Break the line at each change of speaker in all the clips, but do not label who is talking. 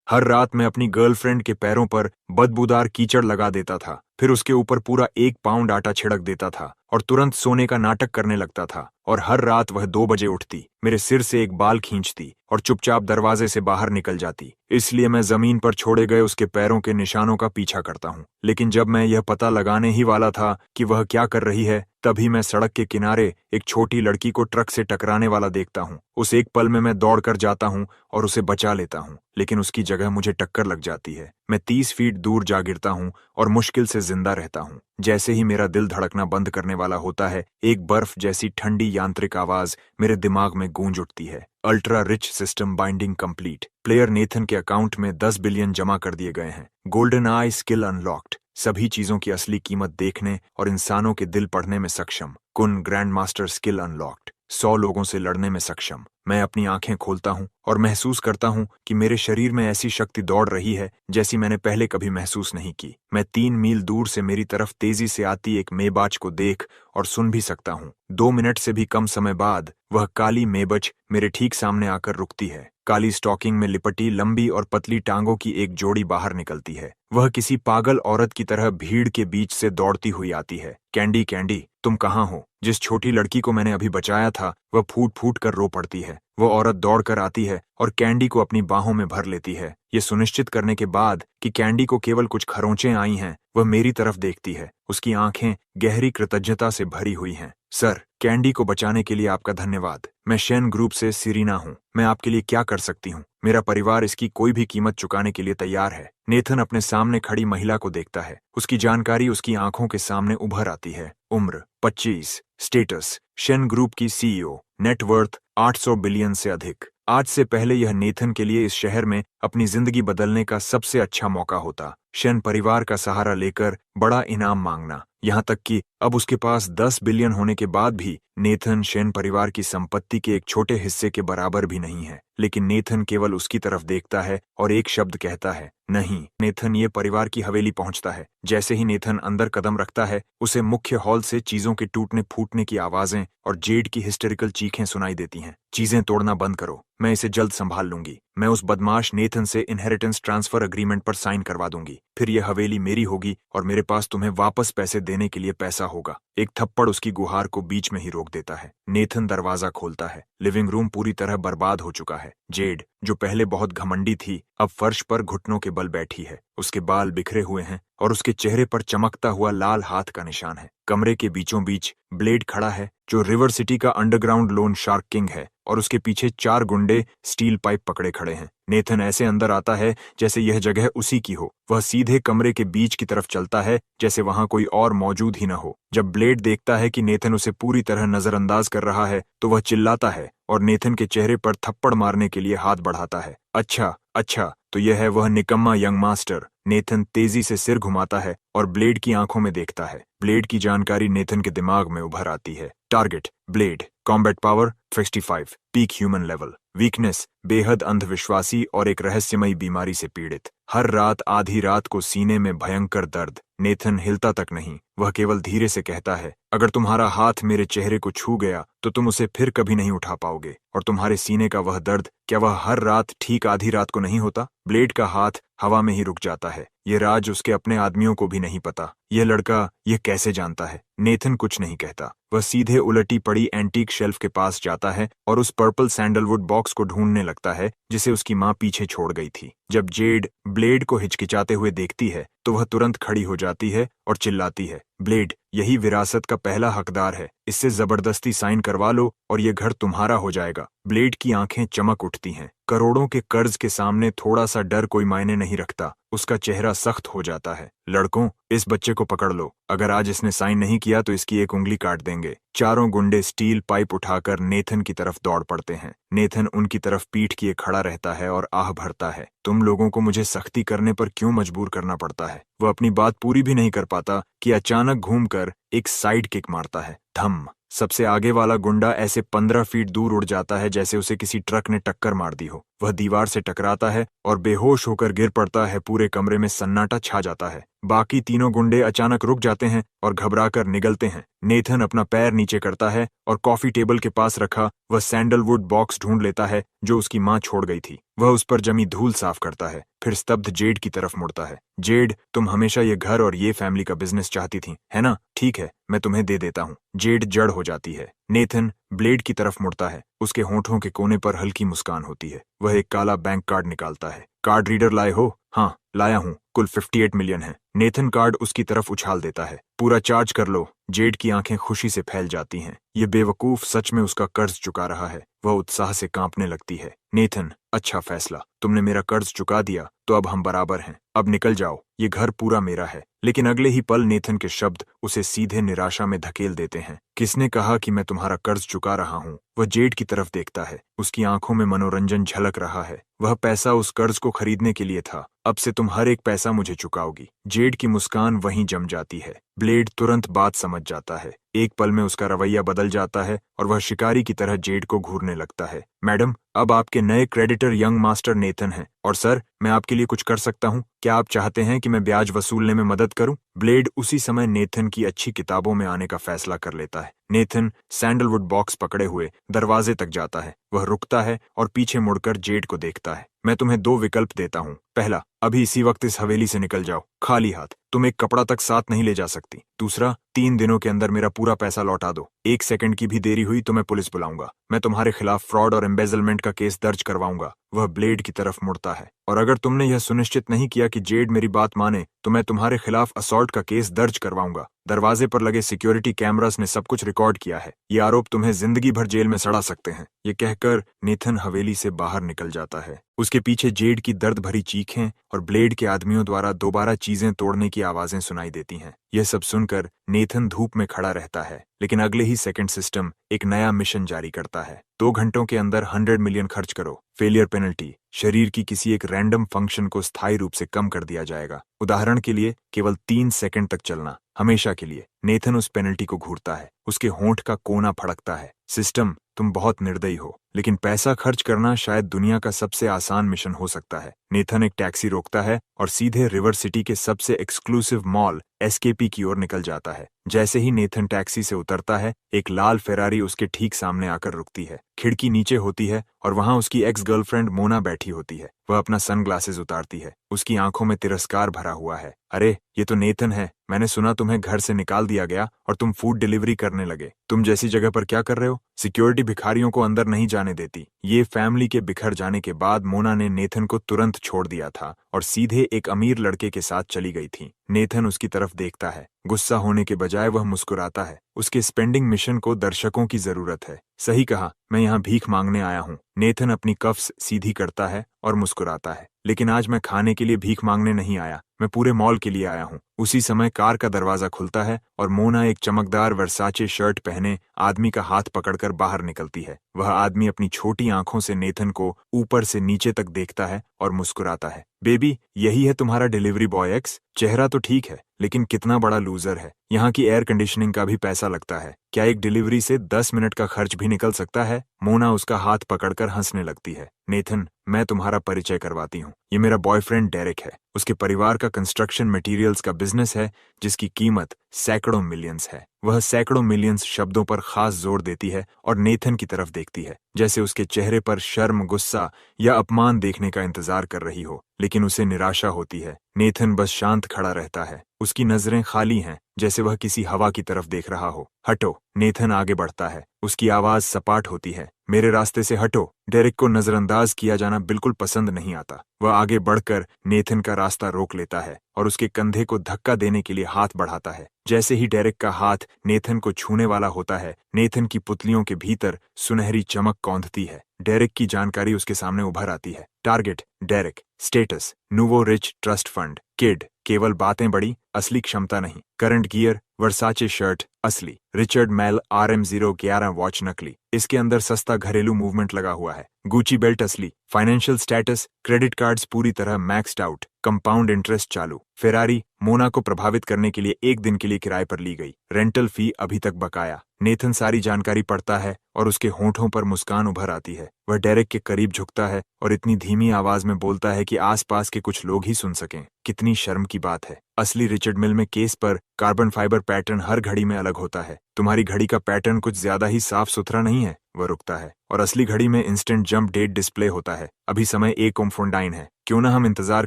हर रात मैं अपनी गर्लफ्रेंड के पैरों पर बदबूदार कीचड़ लगा देता था, फिर उसके ऊपर पूरा 1 पाउंड आटा छिड़क देता था और तुरंत सोने का नाटक करने लगता था। और हर रात वह 2 बजे उठती, मेरे सिर से एक बाल खींचती और चुपचाप दरवाजे से बाहर निकल जाती। इसलिए मैं जमीन पर छोड़े गए उसके पैरों के निशानों का पीछा करता हूँ। लेकिन जब मैं यह पता लगाने ही वाला था कि वह क्या कर रही है, तभी मैं सड़क के किनारे एक छोटी लड़की को ट्रक से टकराने वाला देखता हूँ। उस एक पल में मैं दौड़ कर जाता हूँ और उसे बचा लेता हूँ, लेकिन उसकी जगह मुझे टक्कर लग जाती है। मैं 30 फीट दूर जा गिरता हूँ और मुश्किल से जिंदा रहता हूँ। जैसे ही मेरा दिल धड़कना बंद करने वाला होता है, एक बर्फ जैसी ठंडी यांत्रिक आवाज मेरे दिमाग में गूंज उठती है। Ultra rich system binding complete. Player Nathan के अकाउंट में 10 बिलियन जमा कर दिए गए हैं। गोल्डन आई स्किल अनलॉक्ड। सभी चीजों की असली कीमत देखने और इंसानों के दिल पढ़ने में सक्षम। कुन ग्रैंड मास्टर स्किल अनलॉक्ड। 100 लोगों से लड़ने में सक्षम। मैं अपनी आंखें खोलता हूं और महसूस करता हूं कि मेरे शरीर में ऐसी शक्ति दौड़ रही है जैसी मैंने पहले कभी महसूस नहीं की। मैं 3 मील दूर से मेरी तरफ तेजी से आती एक मेबाच को देख और सुन भी सकता हूं। 2 मिनट से भी कम समय बाद वह काली मेबच मेरे ठीक सामने आकर रुकती है। काली स्टॉकिंग में लिपटी लंबी और पतली टांगों की एक जोड़ी बाहर निकलती है। वह किसी पागल औरत की तरह भीड़ के बीच से दौड़ती हुई आती है। कैंडी, कैंडी, तुम कहाँ हो? जिस छोटी लड़की को मैंने अभी बचाया था, वह फूट फूट कर रो पड़ती है। वो औरत दौड़ कर आती है और कैंडी को अपनी बाहों में भर लेती है। ये सुनिश्चित करने के बाद कि कैंडी को केवल कुछ खरोंचें आई हैं, वह मेरी तरफ देखती है। उसकी आंखें गहरी कृतज्ञता से भरी हुई हैं। सर, कैंडी को बचाने के लिए आपका धन्यवाद। मैं शेन ग्रुप से सिरीना हूँ। मैं आपके लिए क्या कर सकती हूँ? मेरा परिवार इसकी कोई भी कीमत चुकाने के लिए तैयार है। नेथन अपने सामने खड़ी महिला को देखता है। उसकी जानकारी उसकी आंखों के सामने उभर आती है। उम्र 25, स्टेटस शेन ग्रुप की सीईओ, नेटवर्थ 800 बिलियन से अधिक। आज से पहले यह नेथन के लिए इस शहर में अपनी जिंदगी बदलने का सबसे अच्छा मौका होता। शेन परिवार का सहारा लेकर बड़ा इनाम मांगना, यहाँ तक कि अब उसके पास 10 बिलियन होने के बाद भी नेथन शेन परिवार की संपत्ति के एक छोटे हिस्से के बराबर भी नहीं है। लेकिन नेथन केवल उसकी तरफ देखता है और एक शब्द कहता है, नहीं। नेथन ये परिवार की हवेली पहुंचता है। जैसे ही नेथन अंदर कदम रखता है, उसे मुख्य हॉल से चीजों के टूटने फूटने की आवाजें और जेड की हिस्टेरिकल चीखें सुनाई देती हैं। चीजें तोड़ना बंद करो, मैं इसे जल्द संभाल लूंगी। मैं उस बदमाश नेथन से इनहेरिटेंस ट्रांसफर अग्रीमेंट पर साइन करवा दूंगी। फिर यह हवेली मेरी होगी और मेरे पास तुम्हें वापस पैसे देने के लिए पैसा होगा। एक थप्पड़ उसकी गुहार को बीच में ही रोक देता है। नेथन दरवाजा खोलता है। लिविंग रूम पूरी तरह बर्बाद हो चुका है। जेड, जो पहले बहुत घमंडी थी, अब फर्श पर घुटनों के बल बैठी है। उसके बाल बिखरे हुए हैं और उसके चेहरे पर चमकता हुआ लाल हाथ का निशान है। कमरे के बीचों बीच ब्लेड खड़ा है, जो रिवर सिटी का अंडरग्राउंड लोन शार्क किंग है, और उसके पीछे 4 गुंडे स्टील पाइप पकड़े खड़े हैं। नेथन ऐसे अंदर आता है जैसे यह जगह उसी की हो। वह सीधे कमरे के बीच की तरफ चलता है जैसे वहां कोई और मौजूद ही न हो। जब ब्लेड देखता है कि नेथन उसे पूरी तरह नजरअंदाज कर रहा है, तो वह चिल्लाता है और नेथन के चेहरे पर थप्पड़ मारने के लिए हाथ बढ़ाता है। अच्छा, अच्छा, तो यह है वह निकम्मा यंग मास्टर। नेथन तेजी से सिर घुमाता है और ब्लेड की आंखों में देखता है। ब्लेड की जानकारी नेथन के दिमाग में उभर आती है। Target blade, combat power 65, peak human level, weakness बेहद अंधविश्वासी और एक रहस्यमयी बीमारी से पीड़ित। हर रात आधी रात को सीने में भयंकर दर्द। नेथन हिलता तक नहीं, वह केवल धीरे से कहता है, अगर तुम्हारा हाथ मेरे चेहरे को छू गया तो तुम उसे फिर कभी नहीं उठा पाओगे। और तुम्हारे सीने का वह दर्द, क्या वह हर रात ठीक आधी रात को नहीं होता? ब्लेड का हाथ हवा में ही रुक जाता है। ये राज उसके अपने आदमियों को भी नहीं पता। यह लड़का यह कैसे जानता है? नेथन कुछ नहीं कहता। वह सीधे उलटी पड़ी एंटीक शेल्फ के पास जाता है और उस पर्पल सैंडलवुड बॉक्स को ढूंढने लगता है जिसे उसकी माँ पीछे छोड़ गई थी। जब जेड ब्लेड को हिचकिचाते हुए देखती है, तो वह तुरंत खड़ी हो जाती है और चिल्लाती है, ब्लेड, यही विरासत का पहला हकदार है। इससे जबरदस्ती साइन करवा लो और ये घर तुम्हारा हो जाएगा। ब्लेड की आंखें चमक उठती हैं। करोड़ों के कर्ज के सामने थोड़ा सा डर कोई मायने नहीं रखता। उसका चेहरा सख्त हो जाता है। लड़कों, इस बच्चे को पकड़ लो। अगर आज इसने साइन नहीं किया तो इसकी एक उंगली काट देंगे। चारों गुंडे स्टील पाइप उठाकर नेथन की तरफ दौड़ पड़ते हैं। नेथन उनकी तरफ पीठ किए खड़ा रहता है और आह भरता है, तुम लोगों को मुझे सख्ती करने पर क्यों मजबूर करना पड़ता है? वह अपनी बात पूरी भी नहीं कर पाता कि अचानक घूमकर एक साइड किक मारता है। धम! सबसे आगे वाला गुंडा ऐसे 15 फीट दूर उड़ जाता है जैसे उसे किसी ट्रक ने टक्कर मार दी हो। वह दीवार से टकराता है और बेहोश होकर गिर पड़ता है। पूरे कमरे में सन्नाटा छा जाता है। बाकी तीनों गुंडे अचानक रुक जाते हैं और घबराकर निगलते हैं। नेथन अपना पैर नीचे करता है और कॉफी टेबल के पास रखा वह सैंडलवुड बॉक्स ढूंढ लेता है जो उसकी माँ छोड़ गई थी। वह उस पर जमी धूल साफ करता है, फिर स्तब्ध जेड की तरफ मुड़ता है। जेड, तुम हमेशा ये घर और ये फैमिली का बिजनेस चाहती थी, है ना? ठीक है, मैं तुम्हें दे देता हूँ। जेड जड़ हो जाती है। नेथन ब्लेड की तरफ मुड़ता है। उसके होंठों के कोने पर हल्की मुस्कान होती है। वह एक काला बैंक कार्ड निकालता है। कार्ड रीडर लाए हो? हाँ, लाया हूँ। कुल 58 मिलियन है। नेथन कार्ड उसकी तरफ उछाल देता है। पूरा चार्ज कर लो। जेड की आंखें खुशी से फैल जाती हैं। ये बेवकूफ सच में उसका कर्ज चुका रहा है। वह उत्साह से कांपने लगती है। नेथन, अच्छा फैसला। तुमने मेरा कर्ज चुका दिया तो अब हम बराबर हैं। अब निकल जाओ, ये घर पूरा मेरा है। लेकिन अगले ही पल नेथन के शब्द उसे सीधे निराशा में धकेल देते हैं। किसने कहा कि मैं तुम्हारा कर्ज चुका रहा हूँ? वह जेड की तरफ देखता है। उसकी आंखों में मनोरंजन झलक रहा है। वह पैसा उस कर्ज को खरीदने के लिए था। अब से तुम हर एक पैसा मुझे चुकाओगी। जेड की मुस्कान वहीं जम जाती है। ब्लेड तुरंत बात समझ जाता है। एक पल में उसका रवैया बदल जाता है और वह शिकारी की तरह जेड को घूरने लगता है। मैडम, अब आपके नए क्रेडिटर यंग मास्टर नेथन हैं। और सर, मैं आपके लिए कुछ कर सकता हूँ? क्या आप चाहते हैं कि मैं ब्याज वसूलने में मदद करूं? ब्लेड उसी समय नेथन की अच्छी किताबों में आने का फैसला कर लेता है। नेथन सैंडलवुड बॉक्स पकड़े हुए दरवाजे तक जाता है। वह रुकता है और पीछे मुड़कर जेड को देखता है। मैं तुम्हें 2 विकल्प देता हूँ। पहला, अभी इसी वक्त इस हवेली से निकल जाओ, खाली हाथ। तुम एक कपड़ा तक साथ नहीं ले जा सकती। दूसरा, 3 दिनों के अंदर मेरा पूरा पैसा लौटा दो। 1 सेकंड की भी देरी हुई तो मैं पुलिस बुलाऊंगा। मैं तुम्हारे खिलाफ फ्रॉड और एम्बेजलमेंट का केस दर्ज करवाऊंगा। वह ब्लेड की तरफ मुड़ता है। और अगर तुमने यह सुनिश्चित नहीं किया कि जेड मेरी बात माने तो मैं तुम्हारे खिलाफ असॉल्ट का केस दर्ज करवाऊंगा। दरवाजे पर लगे सिक्योरिटी कैमरास ने सब कुछ रिकॉर्ड किया है। ये आरोप तुम्हें जिंदगी भर जेल में सड़ा सकते हैं। ये कहकर नेथन हवेली से बाहर निकल जाता है। उसके पीछे जेड की दर्द भरी चीखें और ब्लेड के आदमियों द्वारा दोबारा चीजें तोड़ने की आवाजें सुनाई देती हैं। यह सब सुनकर नेथन धूप में खड़ा रहता है। लेकिन अगले ही सेकंड सिस्टम एक नया मिशन जारी करता है। 2 घंटों के अंदर 100 मिलियन खर्च करो। फेलियर पेनल्टी, शरीर की किसी एक रैंडम फंक्शन को स्थायी रूप से कम कर दिया जाएगा। उदाहरण के लिए केवल 3 सेकंड तक चलना, हमेशा के लिए। नेथन उस पेनल्टी को घूरता है। उसके होंठ का कोना फड़कता है। सिस्टम, तुम बहुत निर्दयी हो, लेकिन पैसा खर्च करना शायद दुनिया का सबसे आसान मिशन हो सकता है। नेथन एक टैक्सी रोकता है और सीधे रिवर सिटी के सबसे एक्सक्लूसिव मॉल एसकेपी की ओर निकल जाता है। जैसे ही नेथन टैक्सी से उतरता है, एक लाल फेरारी उसके ठीक सामने आकर रुकती है। खिड़की नीचे होती है और वहां उसकी एक्स गर्लफ्रेंड मोना बैठी होती है। वह अपना सनग्लासेस उतारती है। उसकी आंखों में तिरस्कार भरा हुआ है। अरे, ये तो नेथन है। मैंने सुना तुम्हें घर से निकाल दिया गया और तुम फूड डिलीवरी करने लगे। तुम जैसी जगह पर क्या कर रहे हो? सिक्योरिटी भिखारियों को अंदर नहीं जाने देती। ये फैमिली के बिखर जाने के बाद मोना ने नेथन को तुरंत छोड़ दिया था और सीधे एक अमीर लड़के के साथ चली गई थी। नेथन उसकी तरफ देखता है। गुस्सा होने के बजाय वह मुस्कुराता है। उसके स्पेंडिंग मिशन को दर्शकों की जरूरत है। सही कहा, मैं यहाँ भीख मांगने आया हूँ। नेथन अपनी कफ्स सीधी करता है और मुस्कुराता है। लेकिन आज मैं खाने के लिए भीख मांगने नहीं आया, मैं पूरे मॉल के लिए आया हूँ। उसी समय कार का दरवाजा खुलता है और मोना एक चमकदार वर्साचे शर्ट पहने आदमी का हाथ पकड़कर बाहर निकलती है। वह आदमी अपनी छोटी आंखों से नेथन को ऊपर से नीचे तक देखता है और मुस्कुराता है। बेबी, यही है तुम्हारा डिलीवरी बॉय एक्स? चेहरा तो ठीक है, लेकिन कितना बड़ा लूजर है। यहाँ की एयर कंडीशनिंग का भी पैसा लगता है। क्या एक डिलीवरी से 10 मिनट का खर्च भी निकल सकता है? मोना उसका हाथ पकड़कर हंसने लगती है। नेथन, मैं तुम्हारा परिचय करवाती हूँ। ये मेरा बॉयफ्रेंड डेरिक है। उसके परिवार का कंस्ट्रक्शन मटेरियल्स का बिजनेस है जिसकी कीमत सैकड़ों मिलियंस है। वह सैकड़ों मिलियंस शब्दों पर खास जोर देती है और नेथन की तरफ देखती है, जैसे उसके चेहरे पर शर्म, गुस्सा या अपमान देखने का इंतजार कर रही हो। लेकिन उसे निराशा होती है। नेथन बस शांत खड़ा रहता है। उसकी नजरें खाली हैं, जैसे वह किसी हवा की तरफ देख रहा हो। हटो। नेथन आगे बढ़ता है। उसकी आवाज सपाट होती है। मेरे रास्ते से हटो। डेरिक को नजरअंदाज किया जाना बिल्कुल पसंद नहीं आता। वह आगे बढ़कर नेथन का रास्ता रोक लेता है और उसके कंधे को धक्का देने के लिए हाथ बढ़ाता है। जैसे ही डेरिक का हाथ नेथन को छूने वाला होता है, नेथन की पुतलियों के भीतर सुनहरी चमक कौंधती है। डेरिक की जानकारी उसके सामने उभर आती है। Target Derrick, status nouveau rich trust fund, kid केवल बातें बड़ी, असली क्षमता नहीं। करंट गियर वर्साचे शर्ट असली, रिचर्ड मेल RM011 वॉच नकली, इसके अंदर सस्ता घरेलू मूवमेंट लगा हुआ है। गुची बेल्ट असली। फाइनेंशियल स्टेटस क्रेडिट कार्ड्स पूरी तरह मैक्स्ड आउट, कंपाउंड इंटरेस्ट चालू। फेरारी मोना को प्रभावित करने के लिए 1 दिन के लिए किराए पर ली गई। रेंटल फी अभी तक बकाया। नेथन सारी जानकारी पढ़ता है और उसके होंठों पर मुस्कान उभर आती है। वह डेरिक के करीब झुकता है और इतनी धीमी आवाज में बोलता है कि आसपास के कुछ लोग ही सुन सकें। कितनी शर्म की बात है। असली रिचर्ड मिल में केस पर कार्बन फाइबर पैटर्न हर घड़ी में अलग होता है। तुम्हारी घड़ी का पैटर्न कुछ ज्यादा ही साफ सुथरा नहीं है। वह रुकता है और असली घड़ी में इंस्टेंट जंप डेट डिस्प्ले होता है। अभी समय 1:49 है। क्यों ना हम इंतजार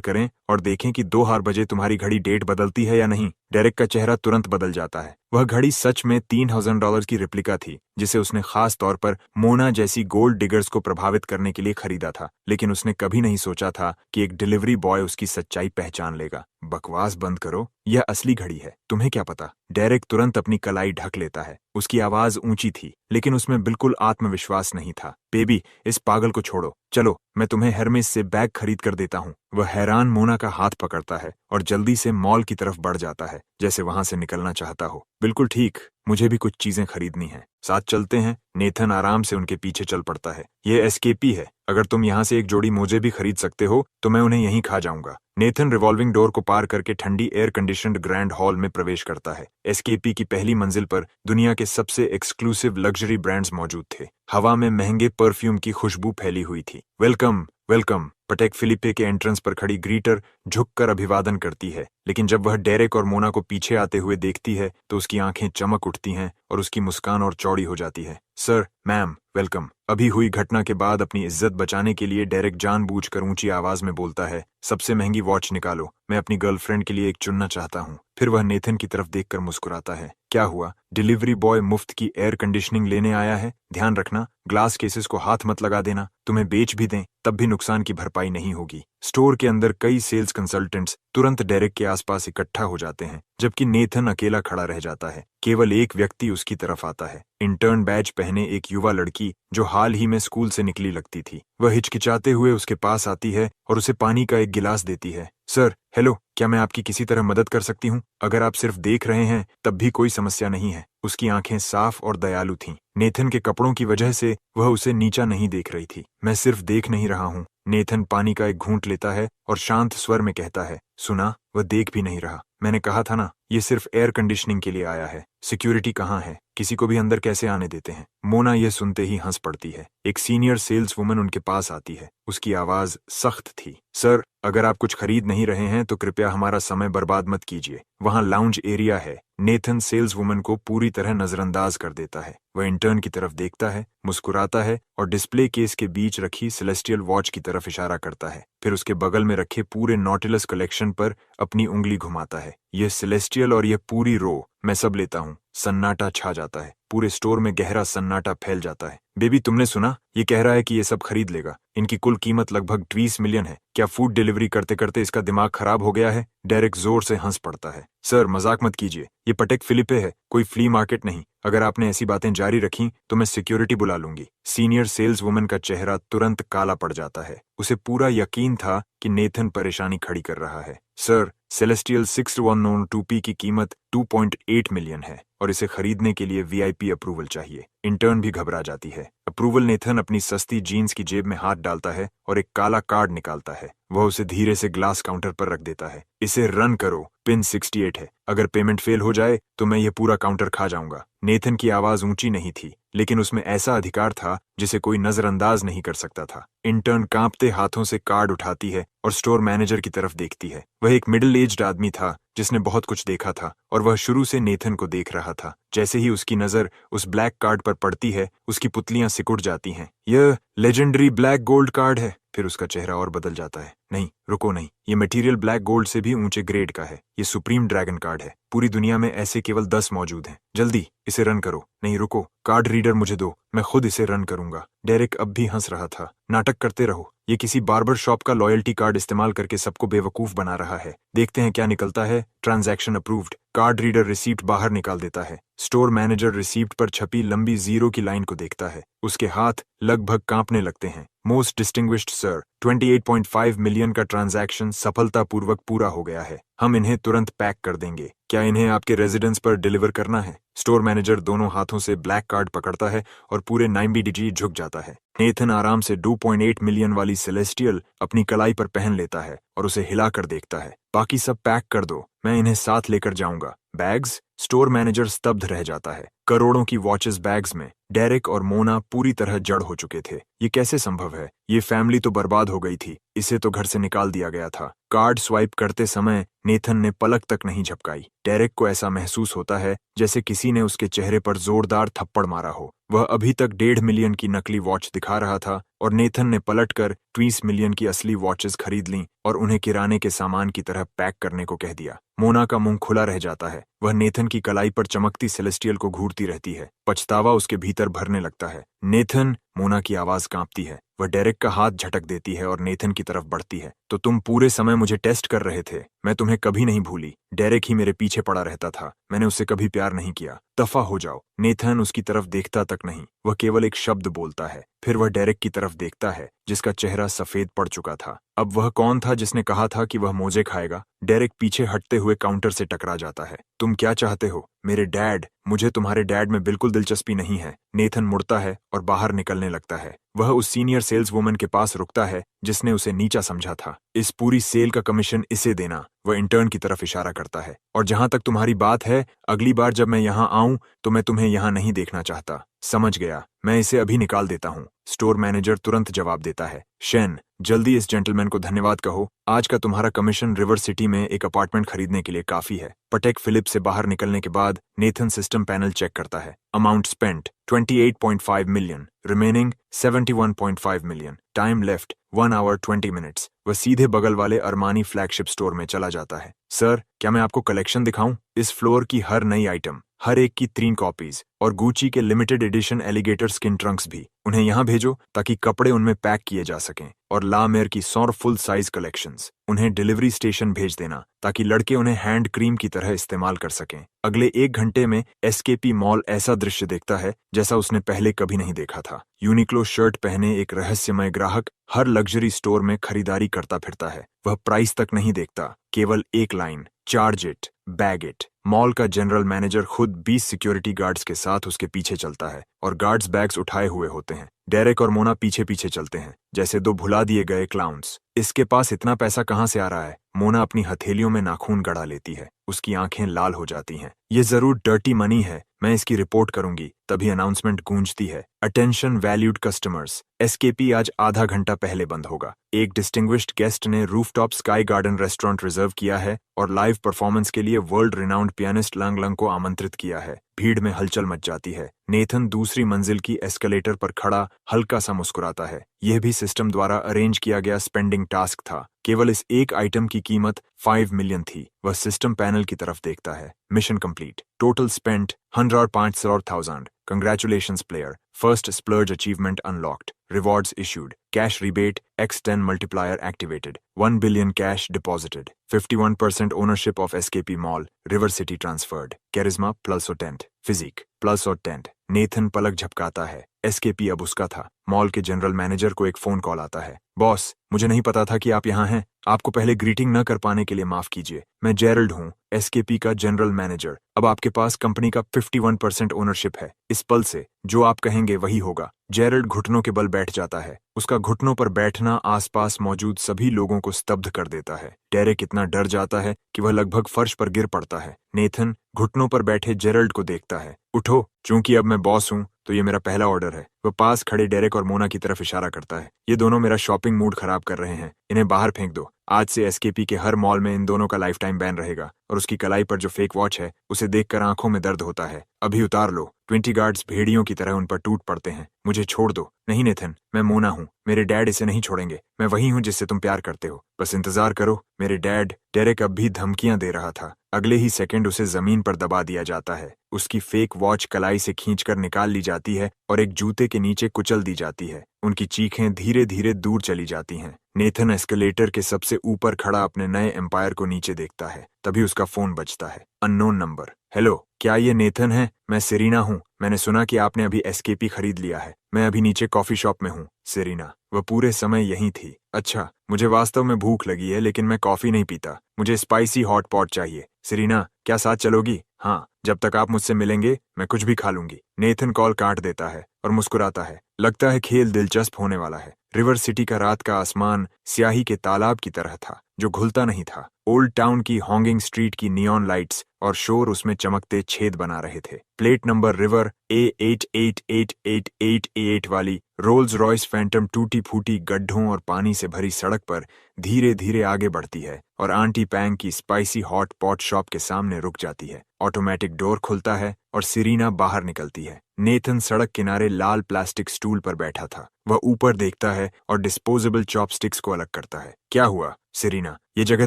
करें और देखें कि 2 बजे तुम्हारी घड़ी डेट बदलती है या नहीं। डेरेक का चेहरा तुरंत बदल जाता है। वह घड़ी सच में $3000 की रेप्लिका थी, जिसे उसने खास तौर पर मोना जैसी गोल्ड डिगर्स को प्रभावित करने के लिए खरीदा था। लेकिन उसने कभी नहीं सोचा था कि एक डिलीवरी बॉय उसकी सच्चाई पहचान लेगा। बकवास बंद करो, यह असली घड़ी है, तुम्हें क्या पता। डेरेक तुरंत अपनी कलाई ढक लेता है। उसकी आवाज ऊंची थी, लेकिन उसमें बिल्कुल आत्मविश्वास नहीं था। बेबी, इस पागल को छोड़ो, चलो मैं तुम्हें हेर्मेस से बैग खरीद कर देता हूँ। वह हैरान मोना का हाथ पकड़ता है और जल्दी से मॉल की तरफ बढ़ जाता है, जैसे वहां से निकलना चाहता हो। बिल्कुल ठीक, मुझे भी कुछ चीजें खरीदनी है, साथ चलते हैं। नेथन आराम से उनके पीछे चल पड़ता है। ये एसकेपी है, अगर तुम यहाँ से एक जोड़ी मोजे भी खरीद सकते हो तो मैं उन्हें यहीं खा जाऊंगा। नेथन रिवॉल्विंग डोर को पार करके ठंडी एयर कंडीशनड ग्रैंड हॉल में प्रवेश करता है। एसकेपी की पहली मंजिल पर दुनिया के सबसे एक्सक्लूसिव लग्जरी ब्रांड्स मौजूद थे। हवा में महंगे परफ्यूम की खुशबू फैली हुई थी। वेलकम वेलकम, पटेक फिलिपे के एंट्रेंस पर खड़ी ग्रीटर झुककर अभिवादन करती है। लेकिन जब वह डेरेक और मोना को पीछे आते हुए देखती है तो उसकी आंखें चमक उठती हैं और उसकी मुस्कान और चौड़ी हो जाती है। Sir, ma'am, welcome. अभी हुई घटना के बाद अपनी इज्जत बचाने के लिए डेरेक जानबूझकर ऊंची आवाज में बोलता है, सबसे महंगी वॉच निकालो, मैं अपनी गर्लफ्रेंड के लिए एक चुनना चाहता हूँ। फिर वह नेथन की तरफ देखकर मुस्कुराता है। क्या हुआ, डिलीवरी बॉय मुफ्त की एयर कंडीशनिंग लेने आया है? ध्यान रखना, ग्लास केसेस को हाथ मत लगा देना। तुम्हें बेच भी दें तब भी नुकसान की भरपाई नहीं होगी। स्टोर के अंदर कई सेल्स कंसल्टेंट्स तुरंत डेरेक के आसपास इकट्ठा हो जाते हैं, जबकि नेथन अकेला खड़ा रह जाता है। केवल एक व्यक्ति उसकी तरफ आता है, इंटर्न बैज पहने एक युवा लड़की जो हाल ही में स्कूल से निकली लगती थी। वह हिचकिचाते हुए उसके पास आती है और उसे पानी का एक गिलास देती है। सर, हेलो, क्या मैं आपकी किसी तरह मदद कर सकती हूँ? अगर आप सिर्फ देख रहे हैं तब भी कोई समस्या नहीं है। उसकी आंखें साफ और दयालु थीं। नेथन के कपड़ों की वजह से वह उसे नीचा नहीं देख रही थी। मैं सिर्फ देख नहीं रहा हूँ। नेथन पानी का एक घूंट लेता है और शांत स्वर में कहता है, सुना, वह देख भी नहीं रहा। मैंने कहा था ना, ये सिर्फ एयर कंडीशनिंग के लिए आया है। सिक्योरिटी कहाँ है? किसी को भी अंदर कैसे आने देते हैं? मोना यह सुनते ही हंस पड़ती है। एक सीनियर सेल्स वुमन उनके पास आती है। उसकी आवाज सख्त थी। सर, अगर आप कुछ खरीद नहीं रहे हैं तो कृपया हमारा समय बर्बाद मत कीजिए। वहां लाउंज एरिया है। नेथन सेल्स वुमन को पूरी तरह नजरअंदाज कर देता है। वह इंटर्न की तरफ देखता है, मुस्कुराता है और डिस्प्ले केस के बीच रखी सेलेस्टियल वॉच की तरफ इशारा करता है। फिर उसके बगल में रखे पूरे नॉटिलस कलेक्शन पर अपनी उंगली घुमाता है। यह सेलेस्टियल और यह पूरी रो, मैं सब लेता हूँ। सन्नाटा छा जाता है। पूरे स्टोर में गहरा सन्नाटा फैल जाता है। बेबी, तुमने सुना? ये कह रहा है कि ये सब खरीद लेगा। इनकी कुल कीमत लगभग 20 मिलियन है। क्या फूड डिलीवरी करते करते इसका दिमाग खराब हो गया है? डेरेक जोर से हंस पड़ता है। सर, मजाक मत कीजिए, ये पटेक फिलिपे है, कोई फ्ली मार्केट नहीं। अगर आपने ऐसी बातें जारी रखी तो मैं सिक्योरिटी बुला लूंगी। सीनियर सेल्स वुमन का चेहरा तुरंत काला पड़ जाता है। उसे पूरा यकीन था कि नेथन परेशानी खड़ी कर रहा है। सर, सेलेस्टियल 6102P की कीमत 2.8 मिलियन है और इसे खरीदने के लिए VIP अप्रूवल चाहिए। इंटर्न भी घबरा जाती है। अप्रूवल। नेथन अपनी सस्ती जीन्स की जेब में हाथ डालता है और एक काला कार्ड निकालता है। वह उसे धीरे से ग्लास काउंटर पर रख देता है। इसे रन करो, पिन 68 है। अगर पेमेंट फेल हो जाए तो मैं ये पूरा काउंटर खा जाऊंगा। नेथन की आवाज ऊंची नहीं थी, लेकिन उसमें ऐसा अधिकार था जिसे कोई नजरअंदाज नहीं कर सकता था। इंटर्न कांपते हाथों से कार्ड उठाती है और स्टोर मैनेजर की तरफ देखती है। वह एक मिडिल एज्ड आदमी था जिसने बहुत कुछ देखा था और वह शुरू से नेथन को देख रहा था। जैसे ही उसकी नजर उस ब्लैक कार्ड पर पड़ती है, उसकी पुतलियां सिकुड़ जाती हैं। यह लेजेंडरी ब्लैक गोल्ड कार्ड है। फिर उसका चेहरा और बदल जाता है। नहीं, रुको नहीं, ये मटेरियल ब्लैक गोल्ड से भी ऊंचे ग्रेड का है। ये सुप्रीम ड्रैगन कार्ड है। पूरी दुनिया में ऐसे केवल 10 मौजूद हैं। जल्दी इसे रन करो। नहीं, रुको, कार्ड रीडर मुझे दो, मैं खुद इसे रन करूंगा। डेरेक अब भी हंस रहा था। नाटक करते रहो। ये किसी बार्बर शॉप का लॉयल्टी कार्ड इस्तेमाल करके सबको बेवकूफ बना रहा है। देखते हैं क्या निकलता है। Transaction approved. Card reader receipt बाहर निकाल देता है। स्टोर मैनेजर रिसीप्ट पर छपी लंबी जीरो की लाइन को देखता है। उसके हाथ लगभग कांपने लगते हैं। मोस्ट डिस्टिंग्विश्ड सर, 28.5 मिलियन का ट्रांजैक्शन सफलतापूर्वक पूरा हो गया है। हम इन्हें तुरंत पैक कर देंगे। क्या इन्हें आपके रेजिडेंस पर डिलीवर करना है? स्टोर मैनेजर दोनों हाथों से ब्लैक कार्ड पकड़ता है और पूरे 90 झुक जाता है। नेथन आराम से 2.8 मिलियन वाली सेलेस्टियल अपनी कलाई पर पहन लेता है और उसे हिलाकर देखता है। बाकी सब पैक कर दो, मैं इन्हें साथ लेकर जाऊंगा। बैग्स? स्टोर मैनेजर स्तब्ध रह जाता है। करोड़ों की वॉचेस बैग्स में। डेरेक और मोना पूरी तरह जड़ हो चुके थे। ये कैसे संभव है? ये फैमिली तो बर्बाद हो गई थी। इसे तो घर से निकाल दिया गया था। कार्ड स्वाइप करते समय नेथन ने पलक तक नहीं झपकाई। डेरेक को ऐसा महसूस होता है जैसे किसी ने उसके चेहरे पर जोरदार थप्पड़ मारा हो। वह अभी तक 1.5 मिलियन की नकली वॉच दिखा रहा था और नेथन ने पलटकर 20 मिलियन की असली वॉचेस खरीद लीं और उन्हें किराने के सामान की तरह पैक करने को कह दिया। मोना का मुंह खुला रह जाता है। वह नेथन की कलाई पर चमकती सेलेस्टियल को घूरती रहती है। पछतावा उसके भीतर भरने लगता है। नेथन! मोना की आवाज कांपती है। वह डेरेक का हाथ झटक देती है और नेथन की तरफ बढ़ती है। तो तुम पूरे समय मुझे टेस्ट कर रहे थे। मैं तुम्हें कभी नहीं भूली। डेरेक ही मेरे पीछे पड़ा रहता था। मैंने उससे कभी प्यार नहीं किया। दफा हो जाओ। नेथन उसकी तरफ देखता तक नहीं। वह केवल एक शब्द बोलता है। फिर वह डेरेक की तरफ देखता है जिसका चेहरा सफेद पड़ चुका था। अब वह कौन था जिसने कहा था कि वह मोजे खाएगा? डेरेक पीछे हटते हुए काउंटर से टकरा जाता है। तुम क्या चाहते हो? मेरे डैड? मुझे तुम्हारे डैड में बिल्कुल दिलचस्पी नहीं है। नेथन मुड़ता है और बाहर निकलने लगता है। वह उस सीनियर सेल्स वुमन के पास रुकता है जिसने उसे नीचा समझा था। इस पूरी सेल का कमीशन इसे देना। वह इंटर्न की तरफ इशारा करता है। और जहां तक तुम्हारी बात है, अगली बार जब मैं यहां आऊं तो मैं तुम्हें यहां नहीं देखना चाहता। समझ गया, मैं इसे अभी निकाल देता हूं। स्टोर मैनेजर तुरंत जवाब देता है। शेन, जल्दी इस जेंटलमैन को धन्यवाद कहो। आज का तुम्हारा कमीशन रिवर सिटी में एक अपार्टमेंट खरीदने के लिए काफी है। पटेक फिलिप से बाहर निकलने के बाद नेथन सिस्टम पैनल चेक करता है। Amount spent 28.5 million, remaining 71.5 million, time left 1 hour 20 minutes. वह सीधे बगल वाले अरमानी फ्लैगशिप स्टोर में चला जाता है। सर, क्या मैं आपको कलेक्शन दिखाऊं? इस फ्लोर की हर नई आइटम, हर एक की 3 कॉपीज और गुची के limited edition alligator skin Trunks भी। उन्हें यहाँ भेजो ताकि कपड़े उनमें पैक किए जा सकें। और ला मेयर की 100 फुल साइज कलेक्शंस उन्हें डिलीवरी स्टेशन भेज देना ताकि लड़के उन्हें हैंड क्रीम की तरह इस्तेमाल कर सकें। अगले 1 घंटे में एसकेपी मॉल ऐसा दृश्य देखता है जैसा उसने पहले कभी नहीं देखा था। यूनिक्लो शर्ट पहने एक रहस्यमय ग्राहक हर लग्जरी स्टोर में खरीदारी करता फिरता है। वह प्राइस तक नहीं देखता, केवल एक line, charge it, bag it. Mall का जनरल मैनेजर खुद 20 सिक्योरिटी गार्ड्स के साथ उसके पीछे चलता है और गार्ड्स बैग्स उठाए हुए होते हैं। डेरेक और मोना पीछे पीछे चलते हैं जैसे 2 भुला दिए गए क्लाउन्स। इसके पास इतना पैसा कहां से आ रहा है? मोना अपनी हथेलियों में नाखून गड़ा लेती है। उसकी आंखें लाल हो जाती हैं। ये जरूर डर्टी मनी है। मैं इसकी रिपोर्ट करूंगी। तभी अनाउंसमेंट गूंजती है। अटेंशन वैल्यूड कस्टमर्स, एसकेपी आज आधा घंटा पहले बंद होगा। एक डिस्टिंग्विश्ड गेस्ट ने rooftop sky garden restaurant reserve किया है और लाइव परफॉर्मेंस के लिए world renowned pianist lung lung को आमंत्रित किया है। भीड़ में हलचल मच जाती है। नेथन दूसरी मंजिल की एस्केलेटर पर खड़ा हल्का सा मुस्कुराता है। यह भी सिस्टम द्वारा अरेंज किया गया स्पेंडिंग टास्क था। केवल इस एक आइटम की कीमत 5 मिलियन थी। वह सिस्टम पैनल की तरफ देखता है। Mission complete. Total spent 105,000। Congratulations player. First splurge achievement unlocked. Rewards issued. Cash rebate X10 multiplier activated. 1 billion cash deposited. 51% ownership of SKP Mall. River City transferred. Charisma plus or 10. Physique plus or 10. Nathan पलक झपकाता है। SKP अब उसका था। Mall के general manager को एक phone call आता है। Boss, मुझे नहीं पता था कि आप यहाँ हैं। आपको पहले ग्रीटिंग न कर पाने के लिए माफ कीजिए। मैं जेरल्ड हूँ, एसकेपी का जनरल मैनेजर। अब आपके पास कंपनी का 51% ओनरशिप है। इस पल से जो आप कहेंगे वही होगा। जेरल्ड घुटनों के बल बैठ जाता है। उसका घुटनों पर बैठना आसपास मौजूद सभी लोगों को स्तब्ध कर देता है। डेरेक इतना डर जाता है कि वह लगभग फर्श पर गिर पड़ता है। नेथन घुटनों पर बैठे जेरल्ड को देखता है। उठो, चूंकि अब मैं बॉस हूँ तो ये मेरा पहला ऑर्डर है। वह पास खड़े डेरेक और मोना की तरफ इशारा करता है। ये दोनों मेरा शॉपिंग मूड खराब कर रहे हैं। इन्हें बाहर फेंक दो। आज से एसकेपी के हर मॉल में इन दोनों का लाइफ टाइम बैन रहेगा। और उसकी कलाई पर जो फेक वॉच है उसे देखकर आंखों में दर्द होता है। अभी उतार लो। 20 गार्ड्स भेड़ियों की तरह उन पर टूट पड़ते हैं। मुझे छोड़ दो। नहीं नेथन, मैं मोना हूँ। मेरे डैड इसे नहीं छोड़ेंगे। मैं वही हूँ जिससे तुम प्यार करते हो। बस इंतजार करो। मेरे डैड। डेरेक अब भी धमकियां दे रहा था। अगले ही सेकंड उसे जमीन पर दबा दिया जाता है। उसकी फेक वॉच कलाई से खींचकर निकाल ली जाती है और एक जूते के नीचे कुचल दी जाती है। उनकी चीखें धीरे धीरे दूर चली जाती हैं। नेथन एस्केलेटर के सबसे ऊपर खड़ा अपने नए एम्पायर को नीचे देखता है। तभी उसका फोन बजता है। Unknown number. हेलो, क्या ये नेथन है? मैं सेरीना हूँ। मैंने सुना कि आपने अभी एसकेपी खरीद लिया है। मैं अभी नीचे कॉफी शॉप में हूँ। सेरीना, वह पूरे समय यहीं थी। अच्छा, मुझे वास्तव में भूख लगी है लेकिन मैं कॉफी नहीं पीता। मुझे स्पाइसी हॉट पॉट चाहिए। सेरीना, क्या साथ चलोगी? हाँ, जब तक आप मुझसे मिलेंगे मैं कुछ भी खा लूंगी। नेथन कॉल काट देता है और मुस्कुराता है। लगता है खेल दिलचस्प होने वाला है। रिवर सिटी का रात का आसमान स्याही के तालाब की तरह था जो घुलता नहीं था। ओल्ड टाउन की हॉन्गिंग स्ट्रीट की नियॉन लाइट्स और शोर उसमें चमकते छेद बना रहे थे। प्लेट नंबर रिवर A888888 वाली रोल्स रॉयस फैंटम टूटी फूटी गड्ढों और पानी से भरी सड़क पर धीरे धीरे आगे बढ़ती है और आंटी पैंग की स्पाइसी हॉट पॉट शॉप के सामने रुक जाती है। ऑटोमेटिक डोर खुलता है और सिरीना बाहर निकलती है। नेथन सड़क किनारे लाल प्लास्टिक स्टूल पर बैठा था। वह ऊपर देखता है और डिस्पोजेबल चॉपस्टिक्स को अलग करता है। क्या हुआ सिरीना, ये जगह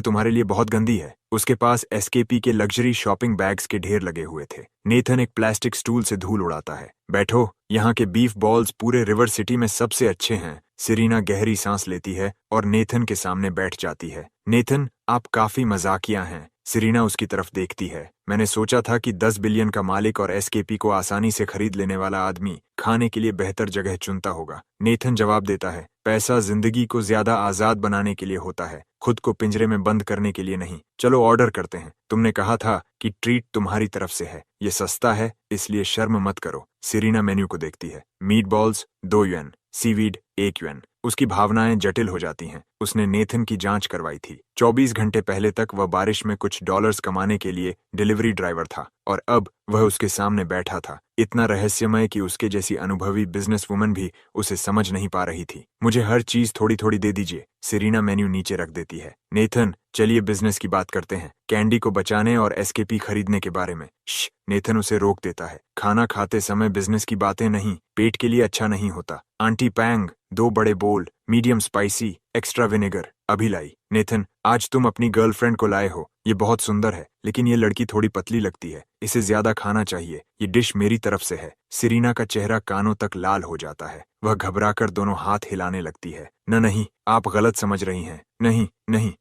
तुम्हारे लिए बहुत गंदी है। उसके पास एसकेपी के लग्जरी शॉपिंग बैग्स के ढेर लगे हुए थे। नेथन एक प्लास्टिक स्टूल से धूल उड़ाता है। बैठो, यहाँ के बीफ बॉल्स पूरे रिवर सिटी में सबसे अच्छे हैं। सिरीना गहरी सांस लेती है और नेथन के सामने बैठ जाती है। नेथन, आप काफी मजाकिया हैं। सिरीना उसकी तरफ देखती है। मैंने सोचा था कि 10 बिलियन का मालिक और एसकेपी को आसानी से खरीद लेने वाला आदमी खाने के लिए बेहतर जगह चुनता होगा। नेथन जवाब देता है, पैसा जिंदगी को ज्यादा आजाद बनाने के लिए होता है, खुद को पिंजरे में बंद करने के लिए नहीं। चलो ऑर्डर करते हैं। तुमने कहा था कि ट्रीट तुम्हारी तरफ से है। ये सस्ता है, इसलिए शर्म मत करो। सिरीना मेन्यू को देखती है। Meatballs 2 yuan, seaweed 1 yuan. उसकी भावनाएं जटिल हो जाती हैं। उसने नेथन की जांच करवाई थी। 24 घंटे पहले तक वह बारिश में कुछ डॉलर्स कमाने के लिए डिलीवरी ड्राइवर था और अब वह उसके सामने बैठा था, इतना रहस्यमय कि उसके जैसी अनुभवी बिजनेस वुमन भी उसे समझ नहीं पा रही थी। मुझे हर चीज थोड़ी थोड़ी दे दीजिए। सिरीना मेन्यू नीचे रख देती है। नेथन, चलिए बिजनेस की बात करते हैं, कैंडी को बचाने और एसकेपी खरीदने के बारे में। श्श, नेथन उसे रोक देता है। खाना खाते समय बिजनेस की बातें नहीं, पेट के लिए अच्छा नहीं होता। आंटी पैंग 2 बड़े बोल, मीडियम स्पाइसी, एक्स्ट्रा विनेगर, अभी लाई। नेथन, आज तुम अपनी गर्लफ्रेंड को लाए हो। ये बहुत सुंदर है, लेकिन ये लड़की थोड़ी पतली लगती है। इसे ज्यादा खाना चाहिए। ये डिश मेरी तरफ से है। सिरीना का चेहरा कानों तक लाल हो जाता है। वह घबराकर दोनों हाथ हिलाने लगती है। नहीं, आप गलत समझ रही हैं। नहीं नहीं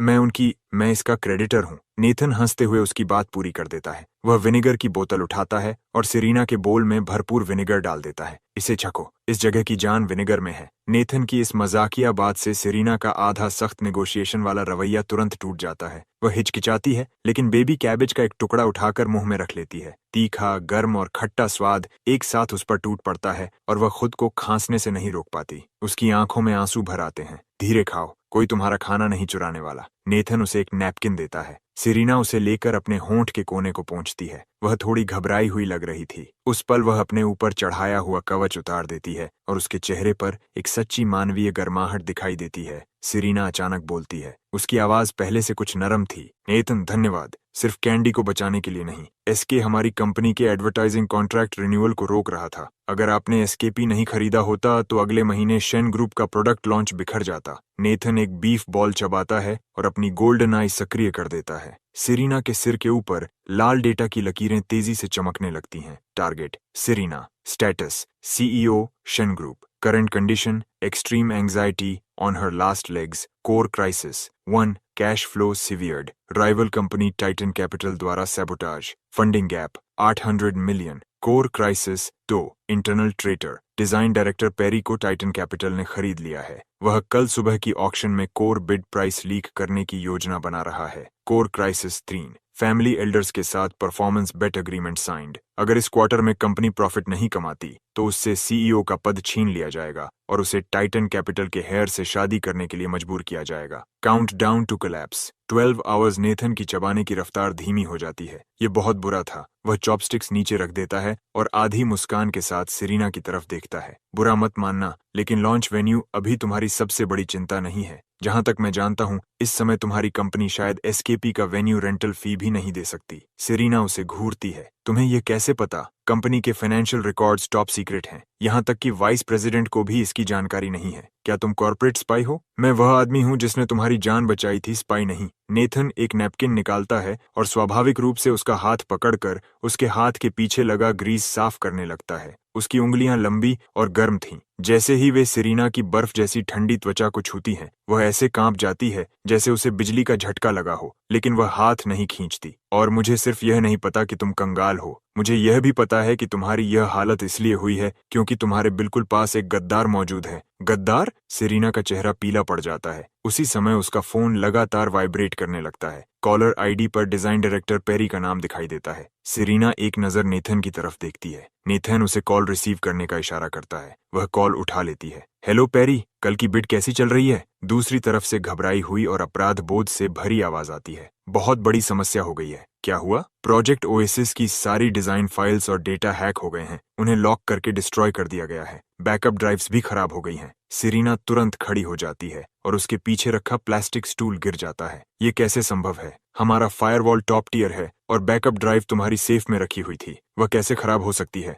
नहीं, मैं इसका क्रेडिटर हूँ। नेथन हंसते हुए उसकी बात पूरी कर देता है। वह विनेगर की बोतल उठाता है और सिरीना के बोल में भरपूर विनेगर डाल देता है। इसे छको, इस जगह की जान विनेगर में है। नेथन की इस मजाकिया बात से सिरीना का आधा सख्त नेगोशिएशन वाला रवैया तुरंत टूट जाता है। वह हिचकिचाती है, लेकिन बेबी कैबेज का एक टुकड़ा उठाकर मुंह में रख लेती है। तीखा, गर्म और खट्टा स्वाद एक साथ उस पर टूट पड़ता है और वह खुद को खांसने से नहीं रोक पाती। उसकी आंखों में आंसू भर आते हैं। धीरे खाओ, कोई तुम्हारा खाना नहीं चुराने वाला। नेथन उसे एक नैपकिन देता है। सिरीना उसे लेकर अपने होंठ के कोने को पहुंचती है। वह थोड़ी घबराई हुई लग रही थी। उस पल वह अपने ऊपर चढ़ाया हुआ कवच उतार देती है और उसके चेहरे पर एक सच्ची मानवीय गर्माहट दिखाई देती है। सिरीना अचानक बोलती है। उसकी आवाज पहले से कुछ नरम थी। नेथन, धन्यवाद, सिर्फ कैंडी को बचाने के लिए नहीं। एसके हमारी कंपनी के एडवर्टाइजिंग कॉन्ट्रैक्ट रिन्यूअल को रोक रहा था। अगर आपने एसकेपी नहीं खरीदा होता तो अगले महीने शेन ग्रुप का प्रोडक्ट लॉन्च बिखर जाता। नेथन एक बीफ बॉल चबाता है और अपनी गोल्डन आई सक्रिय कर देता है। सिरीना के सिर के ऊपर लाल डेटा की लकीरें तेजी से चमकने लगती हैं। Target Serena, status CEO Shen group, current condition extreme anxiety on her last legs, core crisis 1, cash flow severed, rival company Titan Capital द्वारा sabotage, funding gap 800 million, core crisis 2, internal traitor, design director Perry को Titan Capital ने खरीद लिया है। वह कल सुबह की ऑक्शन में कोर बिड प्राइस लीक करने की योजना बना रहा है। कोर क्राइसिस 3, फैमिली एल्डर्स के साथ परफॉर्मेंस बेट एग्रीमेंट साइंड। अगर इस क्वार्टर में कंपनी प्रॉफिट नहीं कमाती तो उससे सीईओ का पद छीन लिया जाएगा और उसे टाइटन कैपिटल के हेयर से शादी करने के लिए मजबूर किया जाएगा। Countdown to collapse 12 hours. Nathan की चबाने की रफ्तार धीमी हो जाती है। ये बहुत बुरा था। वह चॉपस्टिक्स नीचे रख देता है और आधी मुस्कान के साथ सिरीना की तरफ देखता है। बुरा मत मानना, लेकिन लॉन्च वेन्यू अभी तुम्हारी सबसे बड़ी चिंता नहीं है। जहां तक मैं जानता हूं, इस समय तुम्हारी कंपनी शायद एसकेपी का वेन्यू रेंटल फी भी नहीं दे सकती। सिरीना उसे घूरती है। तुम्हें यह कैसे पता? कंपनी के फाइनेंशियल रिकॉर्ड्स टॉप सीक्रेट हैं। यहाँ तक कि वाइस प्रेसिडेंट को भी इसकी जानकारी नहीं है। क्या तुम कॉर्पोरेट स्पाई हो? मैं वह आदमी हूँ जिसने तुम्हारी जान बचाई थी, स्पाई नहीं। नेथन एक नैपकिन निकालता है और स्वाभाविक रूप से उसका हाथ पकड़कर उसके हाथ के पीछे लगा ग्रीस साफ करने लगता है। उसकी उंगलियां लंबी और गर्म थीं। जैसे ही वे सिरीना की बर्फ जैसी ठंडी त्वचा को छूती हैं, वह ऐसे कांप जाती है जैसे उसे बिजली का झटका लगा हो, लेकिन वह हाथ नहीं खींचती। और मुझे सिर्फ यह नहीं पता कि तुम कंगाल हो, मुझे यह भी पता है कि तुम्हारी यह हालत इसलिए हुई है क्योंकि तुम्हारे बिल्कुल पास एक गद्दार मौजूद है। गद्दार? सिरीना का चेहरा पीला पड़ जाता है। उसी समय उसका फोन लगातार वाइब्रेट करने लगता है। कॉलर आईडी पर डिजाइन डायरेक्टर पेरी का नाम दिखाई देता है। सिरीना एक नजर नेथन की तरफ देखती है। नेथन उसे कॉल रिसीव करने का इशारा करता है। वह कॉल उठा लेती है। हेलो पेरी, कल की बिड कैसी चल रही है? दूसरी तरफ से घबराई हुई और अपराध बोध से भरी आवाज आती है। बहुत बड़ी समस्या हो गई है। क्या हुआ? प्रोजेक्ट ओएसिस की सारी डिजाइन फाइल्स और डेटा हैक हो गए हैं। उन्हें लॉक करके डिस्ट्रॉय कर दिया गया है। बैकअप ड्राइव्स भी खराब हो गई हैं। सिरीना तुरंत खड़ी हो जाती है और उसके पीछे रखा प्लास्टिक स्टूल गिर जाता है। ये कैसे संभव है? हमारा फायरवॉल टॉप टियर है और बैकअप ड्राइव तुम्हारी सेफ में रखी हुई थी। वह कैसे खराब हो सकती है?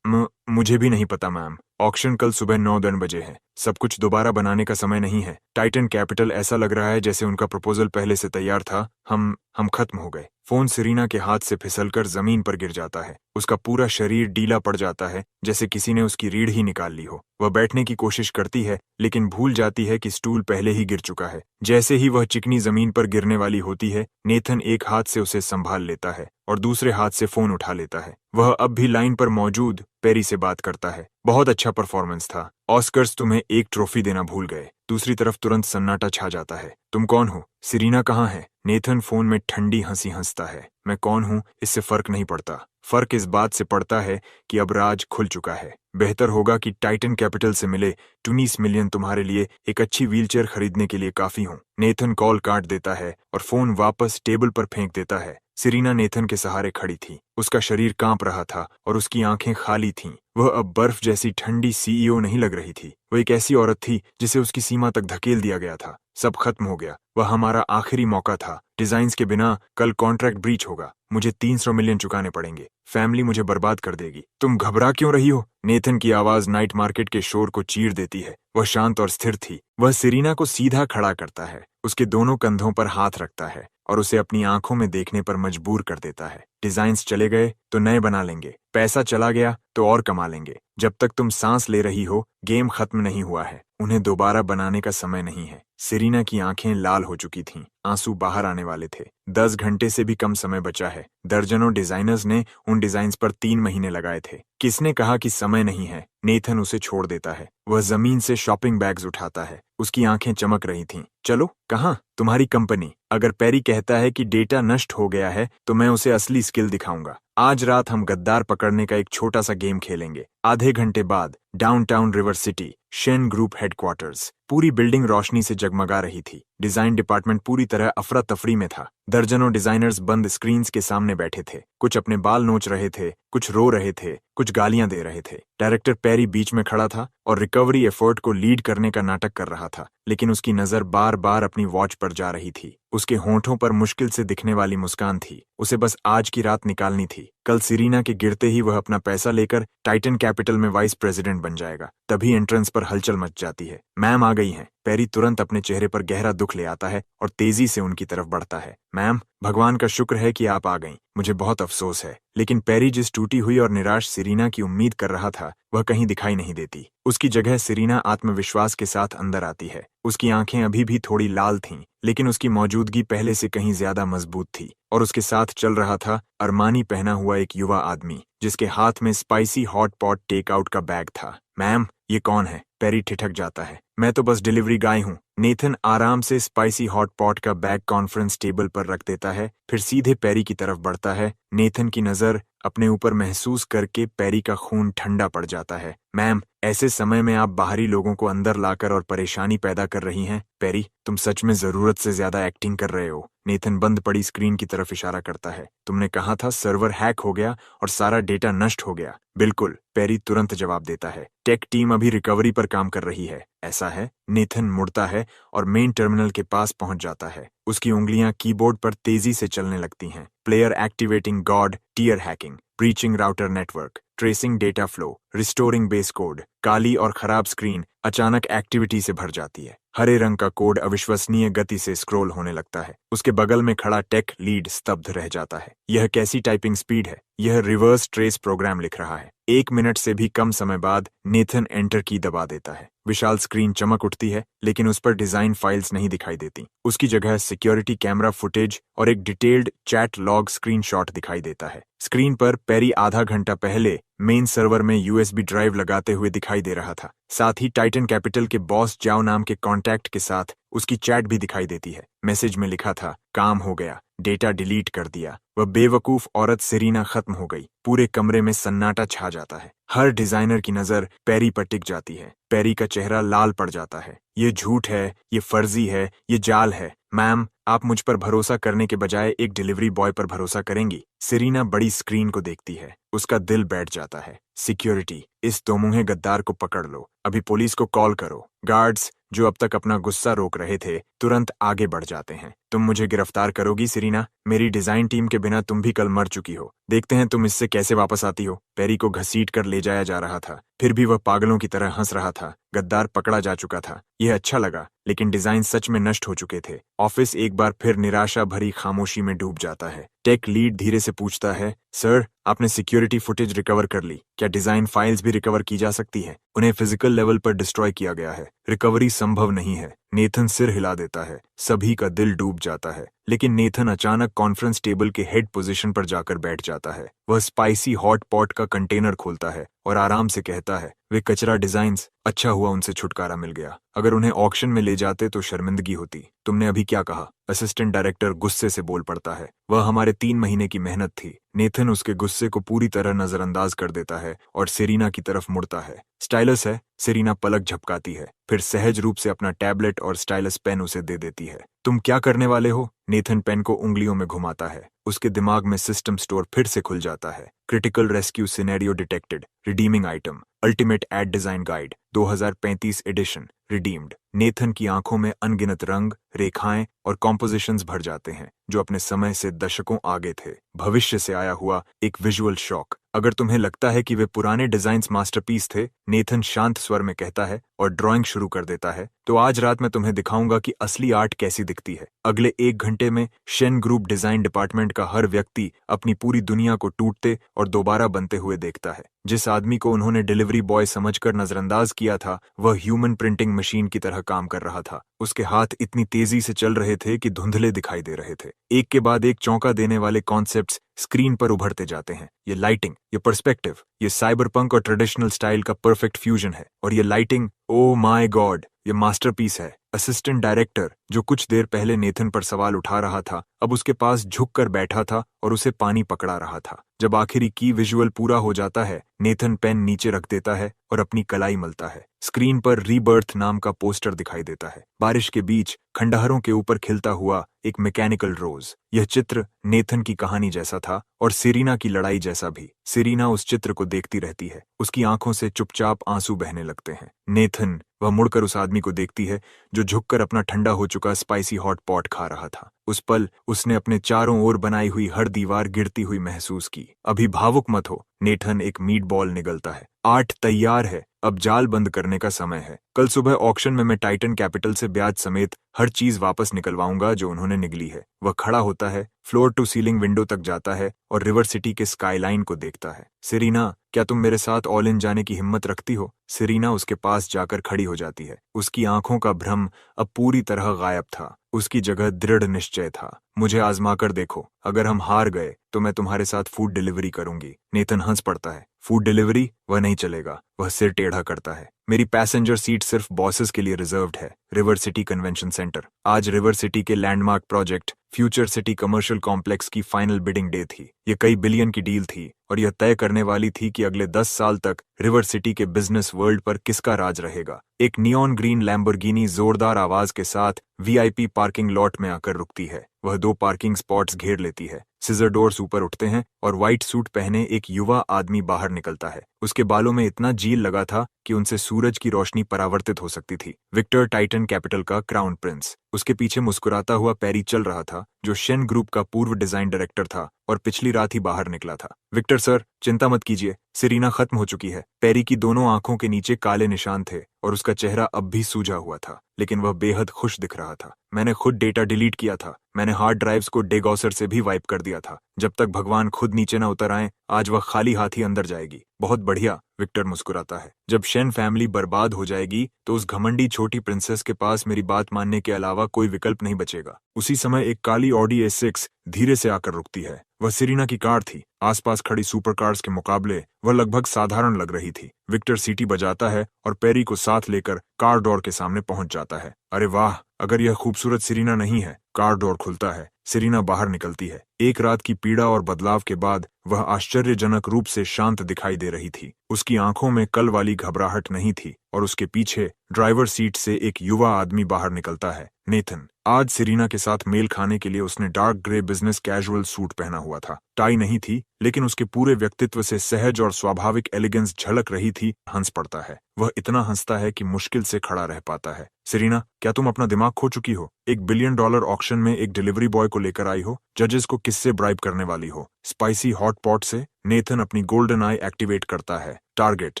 मुझे भी नहीं पता मैम। ऑक्शन कल सुबह 9 बजे है। सब कुछ दोबारा बनाने का समय नहीं है। टाइटन कैपिटल ऐसा लग रहा है जैसे उनका प्रपोजल पहले से तैयार था। हम खत्म हो गए। फोन सिरीना के हाथ से फिसलकर जमीन पर गिर जाता है। उसका पूरा शरीर डीला पड़ जाता है, जैसे किसी ने उसकी रीढ़ ही निकाल ली हो। वह बैठने की कोशिश करती है, लेकिन भूल जाती है कि स्टूल पहले ही गिर चुका है। जैसे ही वह चिकनी जमीन पर गिरने वाली होती है, नेथन एक हाथ से उसे संभाल लेता है और दूसरे हाथ से फोन उठा लेता है। वह अब भी लाइन पर मौजूद पेरी से बात करता है। बहुत अच्छा परफॉर्मेंस था। ऑस्कर्स तुम्हें एक ट्रॉफी देना भूल गए। दूसरी तरफ तुरंत सन्नाटा छा जाता है। तुम कौन हो? सिरीना कहाँ है? नेथन फोन में ठंडी हंसी हंसता है। मैं कौन हूँ इससे फर्क नहीं पड़ता। फर्क इस बात से पड़ता है कि अब राज खुल चुका है। बेहतर होगा कि टाइटन कैपिटल से मिले 19 मिलियन तुम्हारे लिए एक अच्छी व्हीलचेयर खरीदने के लिए काफी हों। नेथन कॉल काट देता है और फोन वापस टेबल पर फेंक देता है। सिरीना नेथन के सहारे खड़ी थी। उसका शरीर कांप रहा था और उसकी आंखें खाली थीं। वह अब बर्फ जैसी ठंडी सीईओ नहीं लग रही थी। वह एक ऐसी औरत थी जिसे उसकी सीमा तक धकेल दिया गया था। सब खत्म हो गया। वह हमारा आखिरी मौका था। डिजाइन्स के बिना कल कॉन्ट्रैक्ट ब्रीच होगा। मुझे 300 मिलियन चुकाने पड़ेंगे। फैमिली मुझे बर्बाद कर देगी। तुम घबरा क्यों रही हो? नेथन की आवाज नाइट मार्केट के शोर को चीर देती है। वह शांत और स्थिर थी। वह सिरीना को सीधा खड़ा करता है, उसके दोनों कंधों पर हाथ रखता है और उसे अपनी आंखों में देखने पर मजबूर कर देता है। डिजाइन्स चले गए तो नए बना लेंगे। पैसा चला गया तो और कमा लेंगे। जब तक तुम सांस ले रही हो, गेम खत्म नहीं हुआ है। उन्हें दोबारा बनाने का समय नहीं है। सिरीना की आंखें लाल हो चुकी थीं। आंसू बाहर आने वाले थे। 10 घंटे से भी कम समय बचा है। दर्जनों डिजाइनर्स ने उन डिजाइन्स पर 3 महीने लगाए थे। किसने कहा कि समय नहीं है? नेथन उसे छोड़ देता है। वह जमीन से शॉपिंग बैग्स उठाता है। उसकी आंखें चमक रही थीं। चलो, कहाँ? तुम्हारी कंपनी। अगर पेरी कहता है कि डेटा नष्ट हो गया है तो मैं उसे असली स्किल दिखाऊंगा। आज रात हम गद्दार पकड़ने का एक छोटा सा गेम खेलेंगे। आधे घंटे बाद downtown river city, Shane group headquarters. पूरी बिल्डिंग रोशनी से जगमगा रही थी। डिजाइन डिपार्टमेंट पूरी तरह अफरा तफरी में था। दर्जनों डिजाइनर्स बंद स्क्रीन्स के सामने बैठे थे। कुछ अपने बाल नोच रहे थे, कुछ रो रहे थे, कुछ गालियां दे रहे थे। डायरेक्टर पेरी बीच में खड़ा था और रिकवरी एफर्ट को लीड करने का नाटक कर रहा था, लेकिन उसकी नजर बार बार अपनी वॉच पर जा रही थी। उसके होंठों पर मुश्किल से दिखने वाली मुस्कान थी। उसे बस आज की रात निकालनी थी। कल सिरीना के गिरते ही वह अपना पैसा लेकर टाइटन कैपिटल में वाइस प्रेसिडेंट बन जाएगा। तभी एंट्रेंस पर हलचल मच जाती है। मैम आ गई हैं। पेरी तुरंत अपने चेहरे पर गहरा दुख ले आता है और तेजी से उनकी तरफ बढ़ता है। मैम, भगवान का शुक्र है कि आप आ गईं। मुझे बहुत अफसोस है। लेकिन पेरी जिस टूटी हुई और निराश सिरीना की उम्मीद कर रहा था, वह कहीं दिखाई नहीं देती। उसकी जगह सिरीना आत्मविश्वास के साथ अंदर आती है। उसकी आंखें अभी भी थोड़ी लाल थीं, लेकिन उसकी मौजूदगी पहले से कहीं ज्यादा मजबूत थी। और उसके साथ चल रहा था अरमानी पहना हुआ एक युवा आदमी, जिसके हाथ में spicy hot pot take out का बैग था। मैम, ये कौन है? पेरी ठिठक जाता है। मैं तो बस डिलीवरी गाय हूँ। नेथन आराम से स्पाइसी हॉट पॉट का बैग कॉन्फ्रेंस टेबल पर रख देता है, फिर सीधे पेरी की तरफ बढ़ता है। नेथन की नजर अपने ऊपर महसूस करके पेरी का खून ठंडा पड़ जाता है। मैम, ऐसे समय में आप बाहरी लोगों को अंदर लाकर और परेशानी पैदा कर रही हैं। पेरी, तुम सच में जरूरत से ज्यादा एक्टिंग कर रहे हो। नेथन बंद पड़ी स्क्रीन की तरफ इशारा करता है। तुमने कहा था सर्वर हैक हो गया और सारा डेटा नष्ट हो गया। बिल्कुल, पेरी तुरंत जवाब देता है। टेक टीम अभी रिकवरी पर काम कर रही है। ऐसा है? नेथन मुड़ता है और मेन टर्मिनल के पास पहुंच जाता है। उसकी उंगलियां कीबोर्ड पर तेजी से चलने लगती हैं। Player activating god tier hacking, breaching router network, tracing data flow, restoring base code. काली और खराब स्क्रीन अचानक एक्टिविटी से भर जाती है। हरे रंग का कोड अविश्वसनीय गति से स्क्रॉल होने लगता है। उसके बगल में खड़ा टेक लीड स्तब्ध रह जाता है। यह कैसी टाइपिंग स्पीड है? यह रिवर्स ट्रेस प्रोग्राम लिख रहा है। 1 मिनट से भी कम समय बाद नेथन एंटर की दबा देता है। विशाल स्क्रीन चमक उठती है, लेकिन उस पर डिजाइन फाइल्स नहीं दिखाई देती। उसकी जगह सिक्योरिटी कैमरा फुटेज और एक डिटेल्ड चैट लॉग स्क्रीनशॉट दिखाई देता है। स्क्रीन पर पेरी आधा घंटा पहले मेन सर्वर में यूएसबी ड्राइव लगाते हुए दिखाई दे रहा था। साथ ही टाइटन कैपिटल के बॉस जाओ नाम के कॉन्टैक्ट के साथ उसकी चैट भी दिखाई देती है। मैसेज में लिखा था, काम हो गया, डेटा डिलीट कर दिया। वह बेवकूफ औरत सेरीना खत्म हो गई। पूरे कमरे में सन्नाटा छा जाता है। हर डिजाइनर की नजर पैरी पर टिक जाती है। पैरी का चेहरा लाल पड़ जाता है। ये झूठ है, ये फर्जी है, ये जाल है। मैम, आप मुझ पर भरोसा करने के बजाय एक डिलीवरी बॉय पर भरोसा करेंगी। सेरीना बड़ी स्क्रीन को देखती है। उसका दिल बैठ जाता है। सिक्योरिटी, इस दोमुंहे गद्दार को पकड़ लो। अभी पुलिस को कॉल करो। गार्ड्स, जो अब तक अपना गुस्सा रोक रहे थे, तुरंत आगे बढ़ जाते हैं। तुम मुझे गिरफ्तार करोगी सेरीना? मेरी डिजाइन टीम के बिना तुम भी कल मर चुकी हो। देखते हैं तुम इससे कैसे वापस आती हो। पैरी को घसीट कर ले जाया जा रहा था, फिर भी वह पागलों की तरह हंस रहा था। गद्दार पकड़ा जा चुका था। यह अच्छा लगा, लेकिन डिजाइन सच में नष्ट हो चुके थे। ऑफिस एक बार फिर निराशा भरी खामोशी में डूब जाता है। टेक लीड धीरे से पूछता है, सर, आपने सिक्योरिटी फुटेज रिकवर कर ली, क्या डिजाइन फाइल्स भी रिकवर की जा सकती हैं? उन्हें फिजिकल लेवल पर डिस्ट्रॉय किया गया है, रिकवरी संभव नहीं है। नेथन सिर हिला देता है। सभी का दिल डूब जाता है, लेकिन नेथन अचानक कॉन्फ्रेंस टेबल के हेड पोजीशन पर जाकर बैठ जाता है। वह स्पाइसी हॉट पॉट का कंटेनर खोलता है और आराम से कहता है, वे कचरा डिजाइन्स, अच्छा हुआ उनसे छुटकारा मिल गया। अगर उन्हें ऑक्शन में ले जाते तो शर्मिंदगी होती। तुमने अभी क्या कहा? असिस्टेंट डायरेक्टर गुस्से से बोल पड़ता है। वह हमारे 3 महीने की मेहनत थी। नेथन उसके गुस्से को पूरी तरह नजरअंदाज कर देता है और सेरीना की तरफ मुड़ता है। स्टाइलस है? सेरीना पलक झपकाती है, फिर सहज रूप से अपना टैबलेट और स्टाइलस पेन उसे दे देती है। तुम क्या करने वाले हो? नेथन पेन को उंगलियों में घुमाता है। उसके दिमाग में सिस्टम स्टोर फिर से खुल जाता है। Critical rescue scenario detected, redeeming item, ultimate aid design guide 2035 edition, redeemed. Nathan की आंखों में अनगिनत रंग, रेखाएं और कॉम्पोजिशंस भर जाते हैं जो अपने समय से दशकों आगे थे। भविष्य से आया हुआ एक विजुअल शॉक। अगर तुम्हें लगता है कि वे पुराने डिजाइन्स मास्टरपीस थे, नेथन शांत स्वर में कहता है और ड्राइंग शुरू कर देता है, तो आज रात मैं तुम्हें दिखाऊंगा कि असली आर्ट कैसी दिखती है। अगले 1 घंटे में शेन ग्रुप डिजाइन डिपार्टमेंट का हर व्यक्ति अपनी पूरी दुनिया को टूटते और दोबारा बनते हुए देखता है। जिस आदमी को उन्होंने डिलीवरी बॉय समझकर नजरअंदाज किया था, वह ह्यूमन प्रिंटिंग मशीन की तरह काम कर रहा था। उसके हाथ इतनी तेजी से चल रहे थे कि धुंधले दिखाई दे रहे थे। एक के बाद एक चौंका देने वाले कॉन्सेप्ट्स स्क्रीन पर उभरते जाते हैं। ये लाइटिंग, ये पर्सपेक्टिव, ये साइबरपंक और ट्रेडिशनल स्टाइल का परफेक्ट फ्यूजन है। और ये लाइटिंग, ओ माय गॉड, ये मास्टरपीस है। असिस्टेंट डायरेक्टर, जो कुछ देर पहले नेथन पर सवाल उठा रहा था, अब उसके पास झुककर बैठा था और उसे पानी पकड़ा रहा था। जब आखिरी की विजुअल पूरा हो जाता है, नेथन पेन नीचे रख देता है और अपनी कलाई मलता है। स्क्रीन पर रीबर्थ नाम का पोस्टर दिखाई देता है। बारिश के बीच खंडहरों के ऊपर खिलता हुआ एक मैकेनिकल रोज। यह चित्र नेथन की कहानी जैसा था और सेरीना की लड़ाई जैसा भी। सेरीना उस चित्र को देखती रहती है। उसकी आंखों से चुपचाप आंसू बहने लगते हैं। नेथन, वह मुड़कर उस आदमी को देखती है जो झुककर अपना ठंडा हो चुका स्पाइसी हॉट पॉट खा रहा था। उस पल उसने अपने चारों ओर बनाई हुई हर दीवार गिरती हुई महसूस की। अभी भावुक मत हो। नेथन एक मीट बॉल निगलता है। आर्ट तैयार है, अब जाल बंद करने का समय है। कल सुबह ऑक्शन में मैं टाइटन कैपिटल से ब्याज समेत हर चीज वापस निकलवाऊंगा जो उन्होंने निगली है। वह खड़ा होता है, फ्लोर टू सीलिंग विंडो तक जाता है और रिवर सिटी के स्काईलाइन को देखता है। सेरीना, क्या तुम मेरे साथ ऑल इन जाने की हिम्मत रखती हो? सेरीना उसके पास जाकर खड़ी हो जाती है। उसकी आंखों का भ्रम अब पूरी तरह गायब था। उसकी जगह दृढ़ निश्चय था। मुझे आजमा कर देखो, अगर हम हार गए तो मैं तुम्हारे साथ फूड डिलीवरी करूंगी। नेथन हंस पड़ता है। Food delivery? वह नहीं चलेगा। वह सिर टेढ़ा करता है। मेरी पैसेंजर सीट सिर्फ बॉसेस के लिए रिजर्व्ड है। River city convention centre. आज रिवर सिटी के landmark project future city commercial complex की फाइनल बिडिंग डे थी। ये कई बिलियन की डील थी और यह तय करने वाली थी कि अगले 10 साल तक रिवर सिटी के बिजनेस वर्ल्ड पर किसका राज रहेगा। एक नियॉन ग्रीन लैम्बोर्गिनी जोरदार आवाज के साथ वीआईपी पार्किंग लॉट में आकर रुकती है। वह 2 पार्किंग स्पॉट्स घेर लेती है। सीजर डोर्स ऊपर उठते हैं और व्हाइट सूट पहने एक युवा आदमी बाहर निकलता है। उसके बालों में इतना जील लगा था कि उनसे सूरज की रोशनी परावर्तित हो सकती थी। विक्टर, टाइटन कैपिटल का क्राउन प्रिंस। उसके पीछे मुस्कुराता हुआ पैरी चल रहा था, जो शेन ग्रुप का पूर्व डिजाइन डायरेक्टर था और पिछली रात ही बाहर निकला था। विक्टर सर, चिंता मत कीजिए, सेरीना खत्म हो चुकी है। पैरी की दोनों आंखों के नीचे काले निशान थे और उसका चेहरा अब भी सूजा हुआ था, लेकिन वह बेहद खुश दिख रहा था। मैंने खुद डेटा डिलीट किया था। मैंने हार्ड ड्राइव्स को डेगॉसर से भी वाइप कर दिया था। जब तक भगवान खुद नीचे न उतर आए, आज वह खाली हाथ ही अंदर जाएगी। बहुत बढ़िया, विक्टर मुस्कुराता है। जब शेन फैमिली बर्बाद हो जाएगी तो उस घमंडी छोटी प्रिंसेस के पास मेरी बात मानने के अलावा कोई विकल्प नहीं बचेगा। उसी समय एक काली ऑडी A6 धीरे से आकर रुकती है। वह सेरीना की कार थी। आसपास खड़ी सुपर कार्स के मुकाबले वह लगभग साधारण लग रही थी। विक्टर सीटी बजाता है और पैरी को साथ लेकर कार डोर के सामने पहुंच जाता है। अरे वाह, अगर यह खूबसूरत सेरीना नहीं है। कार डोर खुलता है। सिरीना बाहर निकलती है। एक रात की पीड़ा और बदलाव के बाद वह आश्चर्यजनक रूप से शांत दिखाई दे रही थी। उसकी आंखों में कल वाली घबराहट नहीं थी और उसके पीछे ड्राइवर सीट से एक युवा आदमी बाहर निकलता है, नेथन। आज सिरीना के साथ मेल खाने के लिए उसने dark grey business casual suit पहना हुआ था। टाई नहीं थी, लेकिन उसके पूरे व्यक्तित्व से सहज और स्वाभाविक एलिगेंस झलक रही थी। हंस पड़ता है। वह इतना हंसता है कि मुश्किल से खड़ा रह पाता है। सिरीना, क्या तुम अपना दिमाग खो चुकी हो? $1 बिलियन ऑक्शन में एक डिलीवरी बॉय को लेकर आई हो? जजेस को किससे ब्राइब करने वाली हो? स्पाइसी हॉट पॉट से? नेथन अपनी गोल्डन आई एक्टिवेट करता है। Target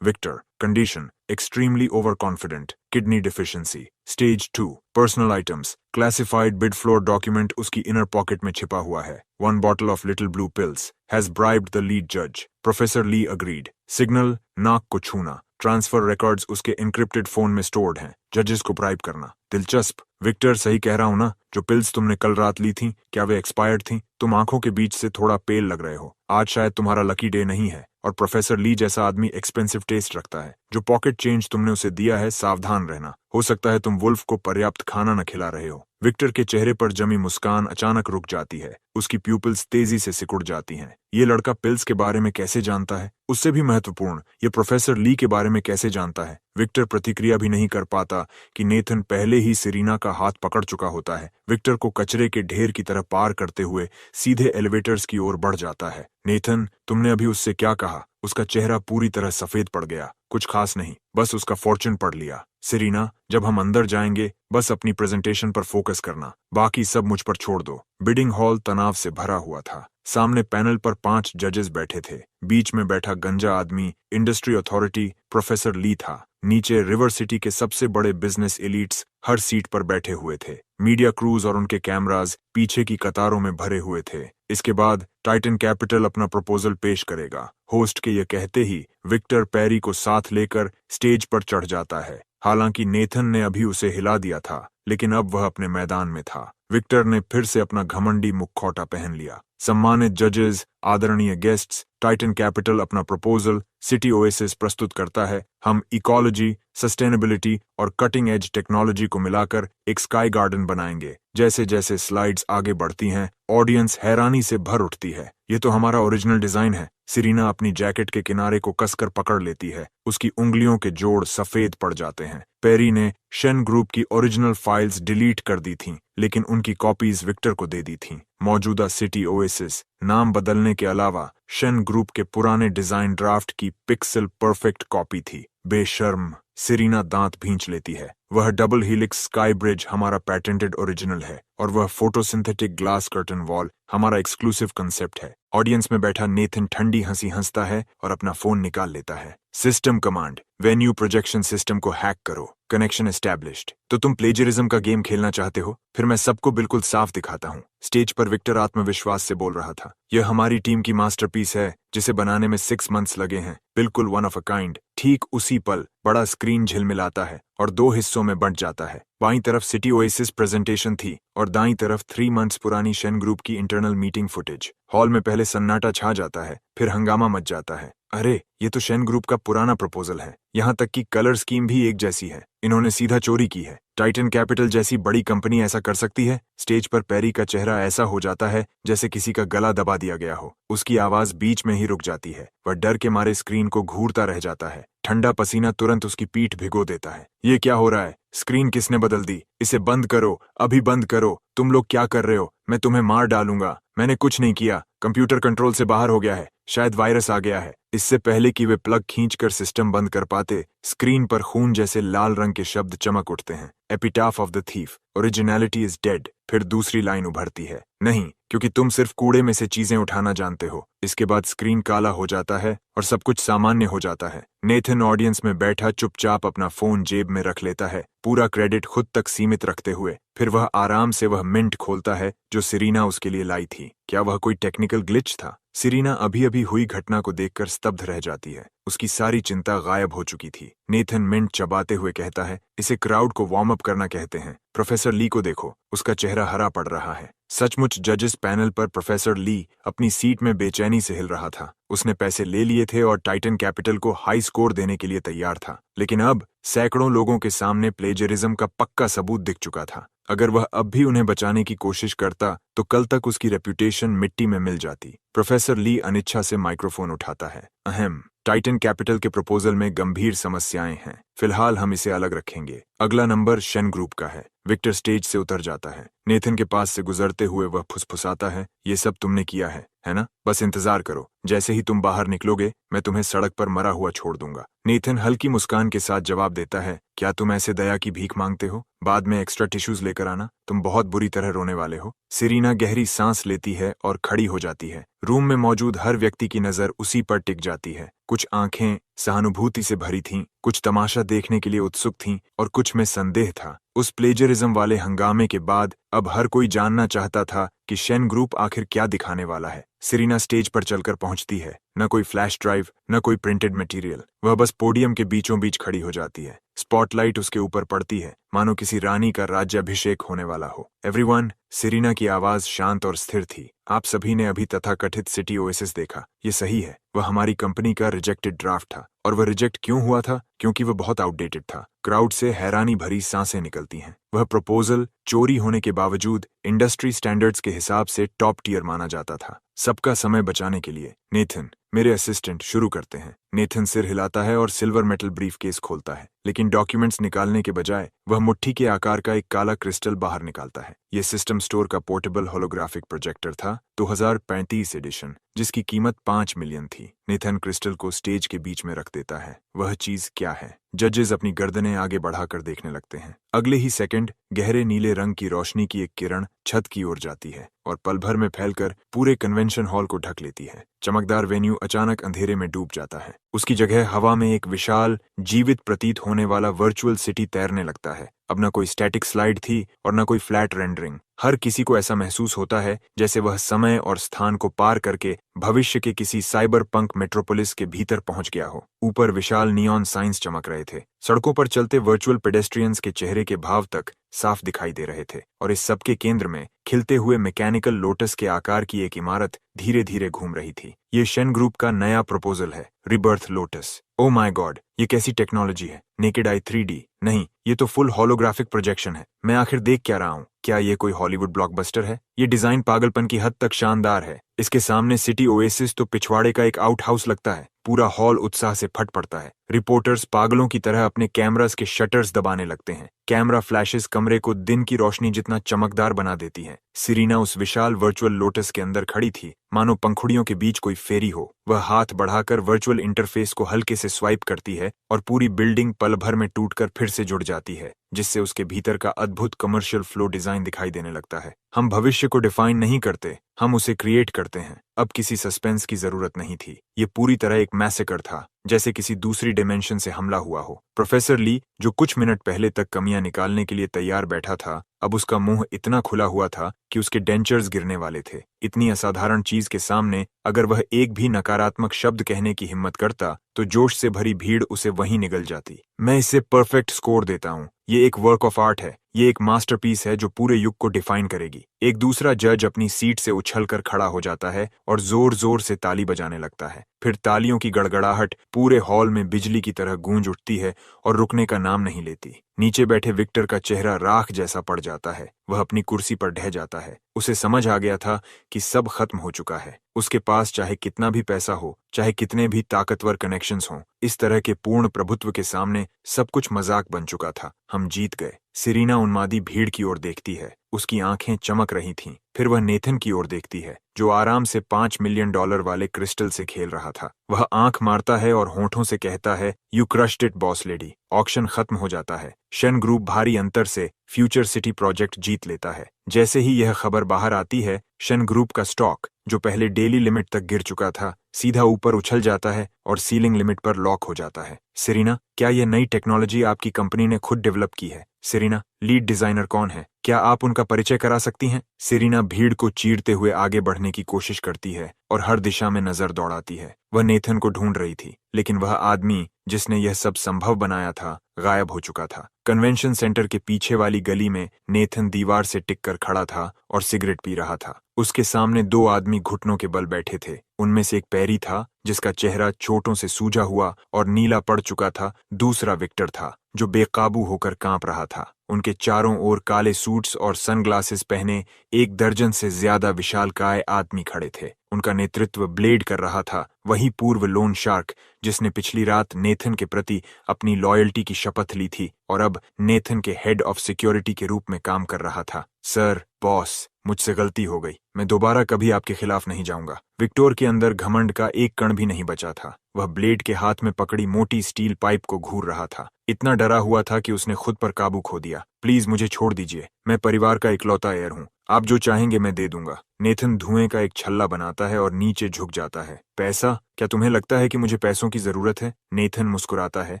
Victor. Condition extremely overconfident. Kidney deficiency. Stage 2। Personal items. Classified bid floor document उसकी इनर पॉकेट में छिपा हुआ है। 1 bottle of little blue pills. Has bribed the lead जज। Professor Lee agreed. सिग्नल नाक को छूना। ट्रांसफर रिकॉर्ड्स उसके एन्क्रिप्टेड फोन में स्टोर्ड हैं। जजेस को ब्राइब करना। दिलचस्प। विक्टर, सही कह रहा हूं ना? जो पिल्स तुमने कल रात ली थीं, क्या वे एक्सपायर्ड थीं? तुम आंखों के बीच से थोड़ा पेल लग रहे हो। आज शायद तुम्हारा लकी डे नहीं है और प्रोफेसर ली जैसा आदमी एक्सपेंसिव टेस्ट रखता है। जो पॉकेट चेंज तुमने उसे दिया है, सावधान रहना। हो सकता है तुम वुल्फ को पर्याप्त खाना न खिला रहे हो। विक्टर के चेहरे पर जमी मुस्कान अचानक रुक जाती है। उसकी प्यूपिल्स तेजी से सिकुड़ जाती हैं। ये लड़का पिल्स के बारे में कैसे जानता है? उससे भी महत्वपूर्ण, ये प्रोफेसर ली के बारे में कैसे जानता है? विक्टर प्रतिक्रिया भी नहीं कर पाता कि नेथन पहले ही सिरीना का हाथ पकड़ चुका होता है। विक्टर को कचरे के ढेर की तरह पार करते हुए सीधे एलिवेटर्स की ओर बढ़ जाता है। नेथन, तुमने अभी उससे क्या कहा? उसका चेहरा पूरी तरह सफेद पड़ गया। कुछ खास नहीं, बस उसका फॉर्चून पढ़ लिया। सिरीना, जब हम अंदर जाएंगे, बस अपनी प्रेजेंटेशन पर फोकस करना। बाकी सब मुझ पर छोड़ दो। बिडिंग हॉल तनाव से भरा हुआ था। सामने पैनल पर 5 जजेस बैठे थे। बीच में बैठा गंजा आदमी इंडस्ट्री अथॉरिटी प्रोफेसर ली था। नीचे रिवर सिटी के सबसे बड़े बिजनेस एलिट्स हर सीट पर बैठे हुए थे। मीडिया क्रूज और उनके कैमराज पीछे की कतारों में भरे हुए थे। इसके बाद टाइटन कैपिटल अपना प्रपोजल पेश करेगा। होस्ट के ये कहते ही विक्टर पेरी को साथ लेकर स्टेज पर चढ़ जाता है। हालांकि नेथन ने अभी उसे हिला दिया था, लेकिन अब वह अपने मैदान में था। विक्टर ने फिर से अपना घमंडी मुखौटा पहन लिया। सम्मानित जजेस, आदरणीय गेस्ट्स, टाइटन कैपिटल अपना प्रपोजल सिटी ओएसिस प्रस्तुत करता है। हम इकोलॉजी, सस्टेनेबिलिटी और कटिंग एज टेक्नोलॉजी को मिलाकर एक स्काई गार्डन बनाएंगे। जैसे जैसे स्लाइड्स आगे बढ़ती हैं, ऑडियंस हैरानी से भर उठती है। ये तो हमारा ओरिजिनल डिजाइन है। सिरीना अपनी जैकेट के किनारे को कसकर पकड़ लेती है। उसकी उंगलियों के जोड़ सफेद पड़ जाते हैं। पेरी ने शेन ग्रुप की ओरिजिनल फाइल्स डिलीट कर दी थीं, लेकिन उनकी कॉपीज विक्टर को दे दी थीं। मौजूदा सिटी ओएसिस नाम बदलने के अलावा शेन ग्रुप के पुराने डिजाइन ड्राफ्ट की पिक्सल परफेक्ट कॉपी थी। बेशर्म। सिरीना दांत भींच लेती है। वह डबल हीलिक्स स्काई ब्रिज हमारा पैटेंटेड ओरिजिनल है और वह फोटोसिंथेटिक ग्लास कर्टन वॉल हमारा एक्सक्लूसिव कंसेप्ट है। ऑडियंस में बैठा नेथन ठंडी हंसी हंसता है और अपना फोन निकाल लेता है। System command, venue projection system को हैक करो। Connection established. तो तुम प्लेजरिज्म का गेम खेलना चाहते हो? फिर मैं सबको बिल्कुल साफ दिखाता हूँ। स्टेज पर विक्टर आत्मविश्वास से बोल रहा था। यह हमारी टीम की मास्टरपीस है, जिसे बनाने में 6 मंथ्स लगे हैं। बिल्कुल वन ऑफ अ काइंड। ठीक उसी पल बड़ा स्क्रीन झिलमिलाता है और 2 हिस्सों में बंट जाता है। बाईं तरफ सिटी ओएसिस प्रेजेंटेशन थी और दाईं तरफ 3 मंथ्स पुरानी शेन ग्रुप की इंटरनल मीटिंग फुटेज। हॉल में पहले सन्नाटा छा जाता है, फिर हंगामा मच जाता है। अरे, ये तो शेन ग्रुप का पुराना प्रपोजल है। यहाँ तक कि कलर स्कीम भी एक जैसी है। इन्होंने सीधा चोरी की है। टाइटन कैपिटल जैसी बड़ी कंपनी ऐसा कर सकती है? स्टेज पर पेरी का चेहरा ऐसा हो जाता है जैसे किसी का गला दबा दिया गया हो। उसकी आवाज बीच में ही रुक जाती है। वह डर के मारे स्क्रीन को घूरता रह जाता है। ठंडा पसीना तुरंत उसकी पीठ भिगो देता है। ये क्या हो रहा है? स्क्रीन किसने बदल दी? इसे बंद करो, अभी बंद करो। तुम लोग क्या कर रहे हो? मैं तुम्हें मार डालूंगा। मैंने कुछ नहीं किया। कंप्यूटर कंट्रोल से बाहर हो गया है। शायद वायरस आ गया है। इससे पहले कि वे प्लग खींचकर सिस्टम बंद कर पाते, स्क्रीन पर खून जैसे लाल रंग के शब्द चमक उठते हैं। Epitaph of the thief, originality is dead. फिर दूसरी लाइन उभरती है, नहीं, क्योंकि तुम सिर्फ कूड़े में से चीजें उठाना जानते हो। इसके बाद स्क्रीन काला हो जाता है और सब कुछ सामान्य हो जाता है। नेथन ऑडियंस में बैठा चुपचाप अपना फोन जेब में रख लेता है, पूरा क्रेडिट खुद तक सीमित रखते हुए। फिर वह आराम से वह मिंट खोलता है जो सिरीना उसके लिए लाई थी। क्या वह कोई टेक्निकल ग्लिच था? सिरीना अभी अभी हुई घटना को देखकर स्तब्ध रह जाती है। उसकी सारी चिंता गायब हो चुकी थी। नेथन मिंट चबाते हुए कहता है, इसे क्राउड को वार्म अप करना कहते हैं। प्रोफेसर ली को देखो, उसका चेहरा हरा पड़ रहा है। सचमुच जजेस पैनल पर प्रोफेसर ली अपनी सीट में बेचैनी से हिल रहा था। उसने पैसे ले लिए थे और टाइटन कैपिटल को हाई स्कोर देने के लिए तैयार था, लेकिन अब सैकड़ों लोगों के सामने प्लेजरिज्म का पक्का सबूत दिख चुका था। अगर वह अब भी उन्हें बचाने की कोशिश करता तो कल तक उसकी रेप्यूटेशन मिट्टी में मिल जाती। प्रोफेसर ली अनिच्छा से माइक्रोफोन उठाता है। अहम, टाइटन कैपिटल के प्रपोजल में गंभीर समस्याएं हैं। फिलहाल हम इसे अलग रखेंगे। अगला नंबर शन ग्रुप का है। विक्टर स्टेज से उतर जाता है। नेथन के पास से गुजरते हुए वह फुसफुसाता है, ये सब तुमने किया है ना? बस इंतजार करो, जैसे ही तुम बाहर निकलोगे मैं तुम्हें सड़क पर मरा हुआ छोड़ दूंगा। नेथन हल्की मुस्कान के साथ जवाब देता है, क्या तुम ऐसे दया की भीख मांगते हो? बाद में एक्स्ट्रा टिश्यूज लेकर आना, तुम बहुत बुरी तरह रोने वाले हो। सिरीना गहरी सांस लेती है और खड़ी हो जाती है। रूम में मौजूद हर व्यक्ति की नजर उसी पर टिक जाती है। कुछ आंखें सहानुभूति से भरी थीं, कुछ तमाशा देखने के लिए उत्सुक थीं और कुछ में संदेह था। उस प्लेजरिज्म वाले हंगामे के बाद अब हर कोई जानना चाहता था कि शेन ग्रुप आखिर क्या दिखाने वाला है। सिरीना स्टेज पर चलकर पहुंचती है। न कोई फ्लैश ड्राइव, न कोई प्रिंटेड मटेरियल। वह बस पोडियम के बीचों बीच खड़ी हो जाती है। स्पॉटलाइट उसके ऊपर पड़ती है, मानो किसी रानी का राज्याभिषेक होने वाला हो। एवरीवन, सिरीना की आवाज शांत और स्थिर थी। आप सभी ने अभी तथाकथित सिटी ओएसिस देखा, ये सही है। वह हमारी कंपनी का रिजेक्टेड ड्राफ्ट था। और वह रिजेक्ट क्यों हुआ था? क्योंकि वह बहुत आउटडेटेड था। क्राउड से हैरानी भरी सांसें निकलती हैं। वह प्रपोजल चोरी होने के बावजूद इंडस्ट्री स्टैंडर्ड्स के हिसाब से टॉप टियर माना जाता था। सबका समय बचाने के लिए नेथन, मेरे असिस्टेंट, शुरू करते हैं। नेथन सिर हिलाता है और सिल्वर मेटल ब्रीफ केस खोलता है, लेकिन डॉक्यूमेंट्स निकालने के बजाय वह मुट्ठी के आकार का एक काला क्रिस्टल बाहर निकालता है। यह सिस्टम स्टोर का पोर्टेबल होलोग्राफिक प्रोजेक्टर था, 2035 एडिशन, जिसकी कीमत 5 मिलियन थी। नेथन क्रिस्टल को स्टेज के बीच में रख देता है। वह चीज क्या है? जजेस अपनी गर्दनें आगे बढ़ाकर देखने लगते हैं। अगले ही सेकंड गहरे नीले रंग की रोशनी की एक किरण छत की ओर जाती है और पल भर में फैलकर पूरे कन्वेंशन हॉल को ढक लेती है। चमकदार वेन्यू अचानक अंधेरे में डूब जाता है। उसकी जगह हवा में एक विशाल, जीवित प्रतीत होने वाला वर्चुअल सिटी तैरने लगता है। अब न कोई स्टैटिक स्लाइड थी और न कोई फ्लैट रेंडरिंग। हर किसी को ऐसा महसूस होता है जैसे वह समय और स्थान को पार करके भविष्य के किसी साइबर पंक मेट्रोपोलिस के भीतर पहुंच गया हो। ऊपर विशाल नियॉन साइंस चमक रहे थे। सड़कों पर चलते वर्चुअल पेडेस्ट्रियंस के चेहरे के भाव तक साफ दिखाई दे रहे थे। और इस सबके केंद्र में खिलते हुए मैकेनिकल लोटस के आकार की एक इमारत धीरे धीरे घूम रही थी। ये शेन ग्रुप का नया प्रपोजल है, rebirth lotus. Oh my God, ये कैसी टेक्नोलॉजी है? Naked eye 3D? नहीं, ये तो फुल होलोग्राफिक प्रोजेक्शन है। मैं आखिर देख क्या रहा हूँ? क्या ये कोई हॉलीवुड ब्लॉकबस्टर है? ये डिजाइन पागलपन की हद तक शानदार है। इसके सामने सिटी ओएसिस तो पिछवाड़े का एक आउट हाउस लगता है। पूरा हॉल उत्साह से फट पड़ता है। रिपोर्टर्स पागलों की तरह अपने कैमरास के शटर्स दबाने लगते हैं। कैमरा फ्लैशेस कमरे को दिन की रोशनी जितना चमकदार बना देती हैं। सिरीना उस विशाल वर्चुअल लोटस के अंदर खड़ी थी, मानो पंखुड़ियों के बीच कोई फेरी हो। वह हाथ बढ़ाकर वर्चुअल इंटरफेस को हल्के से स्वाइप करती है और पूरी बिल्डिंग पल भर में टूटकर फिर से जुड़ जाती है, जिससे उसके भीतर का अद्भुत कमर्शियल फ्लो डिजाइन दिखाई देने लगता है। हम भविष्य को डिफाइन नहीं करते, हम उसे क्रिएट करते हैं। अब किसी सस्पेंस की जरूरत नहीं थी। ये पूरी तरह एक मैसेकर था, जैसे किसी दूसरी डिमेंशन से हमला हुआ हो। प्रोफेसर ली, जो कुछ मिनट पहले तक कमियां निकालने के लिए तैयार बैठा था, अब उसका मुंह इतना खुला हुआ था कि उसके डेंचर्स गिरने वाले थे। इतनी असाधारण चीज के सामने अगर वह एक भी नकारात्मक शब्द कहने की हिम्मत करता तो जोश से भरी भीड़ उसे वहीं निगल जाती। मैं इसे परफेक्ट स्कोर देता हूँ। ये एक वर्क ऑफ आर्ट है। ये एक मास्टरपीस है जो पूरे युग को डिफाइन करेगी। एक दूसरा जज अपनी सीट से उछलकर खड़ा हो जाता है और जोर जोर से ताली बजाने लगता है। फिर तालियों की गड़गड़ाहट पूरे हॉल में बिजली की तरह गूंज उठती है और रुकने का नाम नहीं लेती। नीचे बैठे विक्टर का चेहरा राख जैसा पड़ जाता है। वह अपनी कुर्सी पर ढह जाता है। उसे समझ आ गया था कि सब खत्म हो चुका है। उसके पास चाहे कितना भी पैसा हो, चाहे कितने भी ताकतवर कनेक्शंस हों, इस तरह के पूर्ण प्रभुत्व के सामने सब कुछ मजाक बन चुका था। हम जीत गए। सिरीना उन्मादी भीड़ की ओर देखती है। उसकी आंखें चमक रही थीं। फिर वह नेथन की ओर देखती है, जो आराम से $5 मिलियन वाले क्रिस्टल से खेल रहा था। वह आंख मारता है और होठों से कहता है, you crushed it boss lady. Auction खत्म हो जाता है। शेन ग्रुप भारी अंतर से फ्यूचर सिटी प्रोजेक्ट जीत लेता है। जैसे ही यह खबर बाहर आती है, शेन ग्रुप का स्टॉक, जो पहले डेली लिमिट तक गिर चुका था, सीधा ऊपर उछल जाता है और सीलिंग लिमिट पर लॉक हो जाता है। सिरीना, क्या यह नई टेक्नोलॉजी आपकी कंपनी ने खुद डेवलप की है? सिरीना, लीड डिजाइनर कौन है? क्या आप उनका परिचय करा सकती हैं? सिरीना भीड़ को चीरते हुए आगे बढ़ने की कोशिश करती है और हर दिशा में नजर दौड़ाती है। वह नेथन को ढूंढ रही थी, लेकिन वह आदमी जिसने यह सब संभव बनाया था गायब हो चुका था। कन्वेंशन सेंटर के पीछे वाली गली में नेथन दीवार से टिककर खड़ा था और सिगरेट पी रहा था। उसके सामने 2 आदमी घुटनों के बल बैठे थे। उनमें से एक पैरी था, जिसका चेहरा चोटों से सूजा हुआ और नीला पड़ चुका था। दूसरा विक्टर था, जो बेकाबू होकर कांप रहा था। उनके चारों ओर काले सूट्स और सनग्लासेस पहने 1 दर्जन से ज्यादा विशालकाय आदमी खड़े थे। उनका नेतृत्व ब्लेड कर रहा था, वही पूर्व लोन शार्क जिसने पिछली रात नेथन के प्रति अपनी लॉयल्टी की शपथ ली थी और अब नेथन के हेड ऑफ सिक्योरिटी के रूप में काम कर रहा था। सर, बॉस, मुझसे गलती हो गई। मैं दोबारा कभी आपके खिलाफ नहीं जाऊंगा। विक्टोर के अंदर घमंड का एक कण भी नहीं बचा था। वह ब्लेड के हाथ में पकड़ी मोटी स्टील पाइप को घूर रहा था। इतना डरा हुआ था कि उसने खुद पर काबू खो दिया। प्लीज मुझे छोड़ दीजिए। मैं परिवार का इकलौता हेir हूँ। आप जो चाहेंगे मैं दे दूंगा। नेथन धुएं का एक छल्ला बनाता है और नीचे झुक जाता है। पैसा? क्या तुम्हें लगता है कि मुझे पैसों की जरूरत है? नेथन मुस्कुराता है,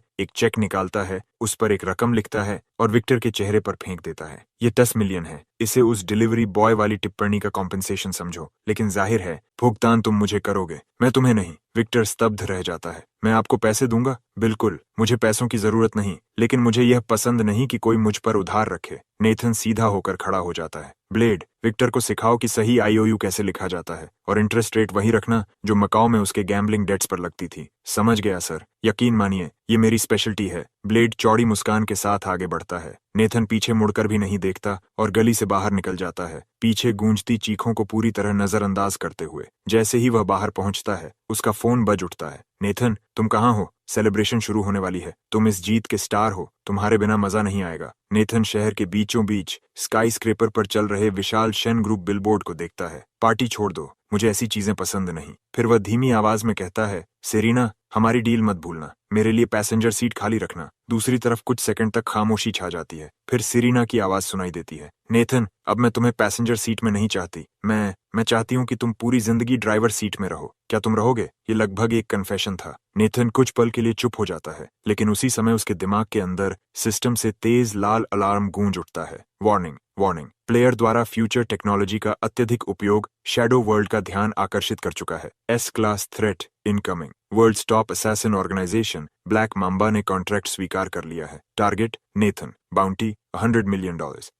एक चेक निकालता है, उस पर एक रकम लिखता है और विक्टर के चेहरे पर फेंक देता है। ये 10 मिलियन है। इसे उस डिलीवरी बॉय वाली टिप्पणी का कॉम्पेंसेशन समझो, लेकिन जाहिर है भुगतान तुम मुझे करोगे, मैं तुम्हें नहीं। विक्टर स्तब्ध रह जाता है। मैं आपको पैसे दूंगा? बिल्कुल, मुझे पैसों की जरूरत नहीं, लेकिन मुझे यह पसंद नहीं कि कोई मुझ पर उधार रखे। नेथन सीधा होकर खड़ा हो जाता है। ब्लेड, विक्टर को सिखाओ कि सही आईओयू कैसे लिखा जाता है और इंटरेस्ट रेट वही रखना जो मकाओ में उसके गैम्बलिंग डेट्स पर लगती थी। समझ गया सर, यकीन मानिए ये मेरी स्पेशलिटी है। ब्लेड चौड़ी मुस्कान के साथ आगे बढ़ता है। नेथन पीछे मुड़कर भी नहीं देखता और गली से बाहर निकल जाता है, पीछे गूंजती चीखों को पूरी तरह नजरअंदाज करते हुए। जैसे ही वह बाहर पहुंचता है, उसका फोन बज उठता है। नेथन, तुम कहाँ हो? सेलिब्रेशन शुरू होने वाली है। तुम इस जीत के स्टार हो, तुम्हारे बिना मजा नहीं आएगा। नेथन शहर के बीचों बीच स्काई स्क्रेपर पर चल रहे विशाल शन ग्रुप बिलबोर्ड को देखता है। पार्टी छोड़ दो, मुझे ऐसी चीजें पसंद नहीं। फिर वह धीमी आवाज में कहता है, सेरीना, हमारी डील मत भूलना, मेरे लिए पैसेंजर सीट खाली रखना। दूसरी तरफ कुछ सेकंड तक खामोशी छा जाती है, फिर सेरीना की आवाज सुनाई देती है, नेथन, अब मैं तुम्हें पैसेंजर सीट में नहीं चाहती। मैं चाहती हूँ कि तुम पूरी जिंदगी ड्राइवर सीट में रहो। क्या तुम रहोगे? ये लगभग एक कन्फेशन था। नेथन कुछ पल के लिए चुप हो जाता है, लेकिन उसी समय उसके दिमाग के अंदर सिस्टम से तेज लाल अलार्म गूंज उठता है। Warning, warning. प्लेयर द्वारा फ्यूचर टेक्नोलॉजी का अत्यधिक उपयोग शैडो वर्ल्ड का ध्यान आकर्षित कर चुका है। S class threat incoming. World's top assassin organisation black mamba ने कॉन्ट्रैक्ट स्वीकार कर लिया है। Target Nathan, bounty $100 million.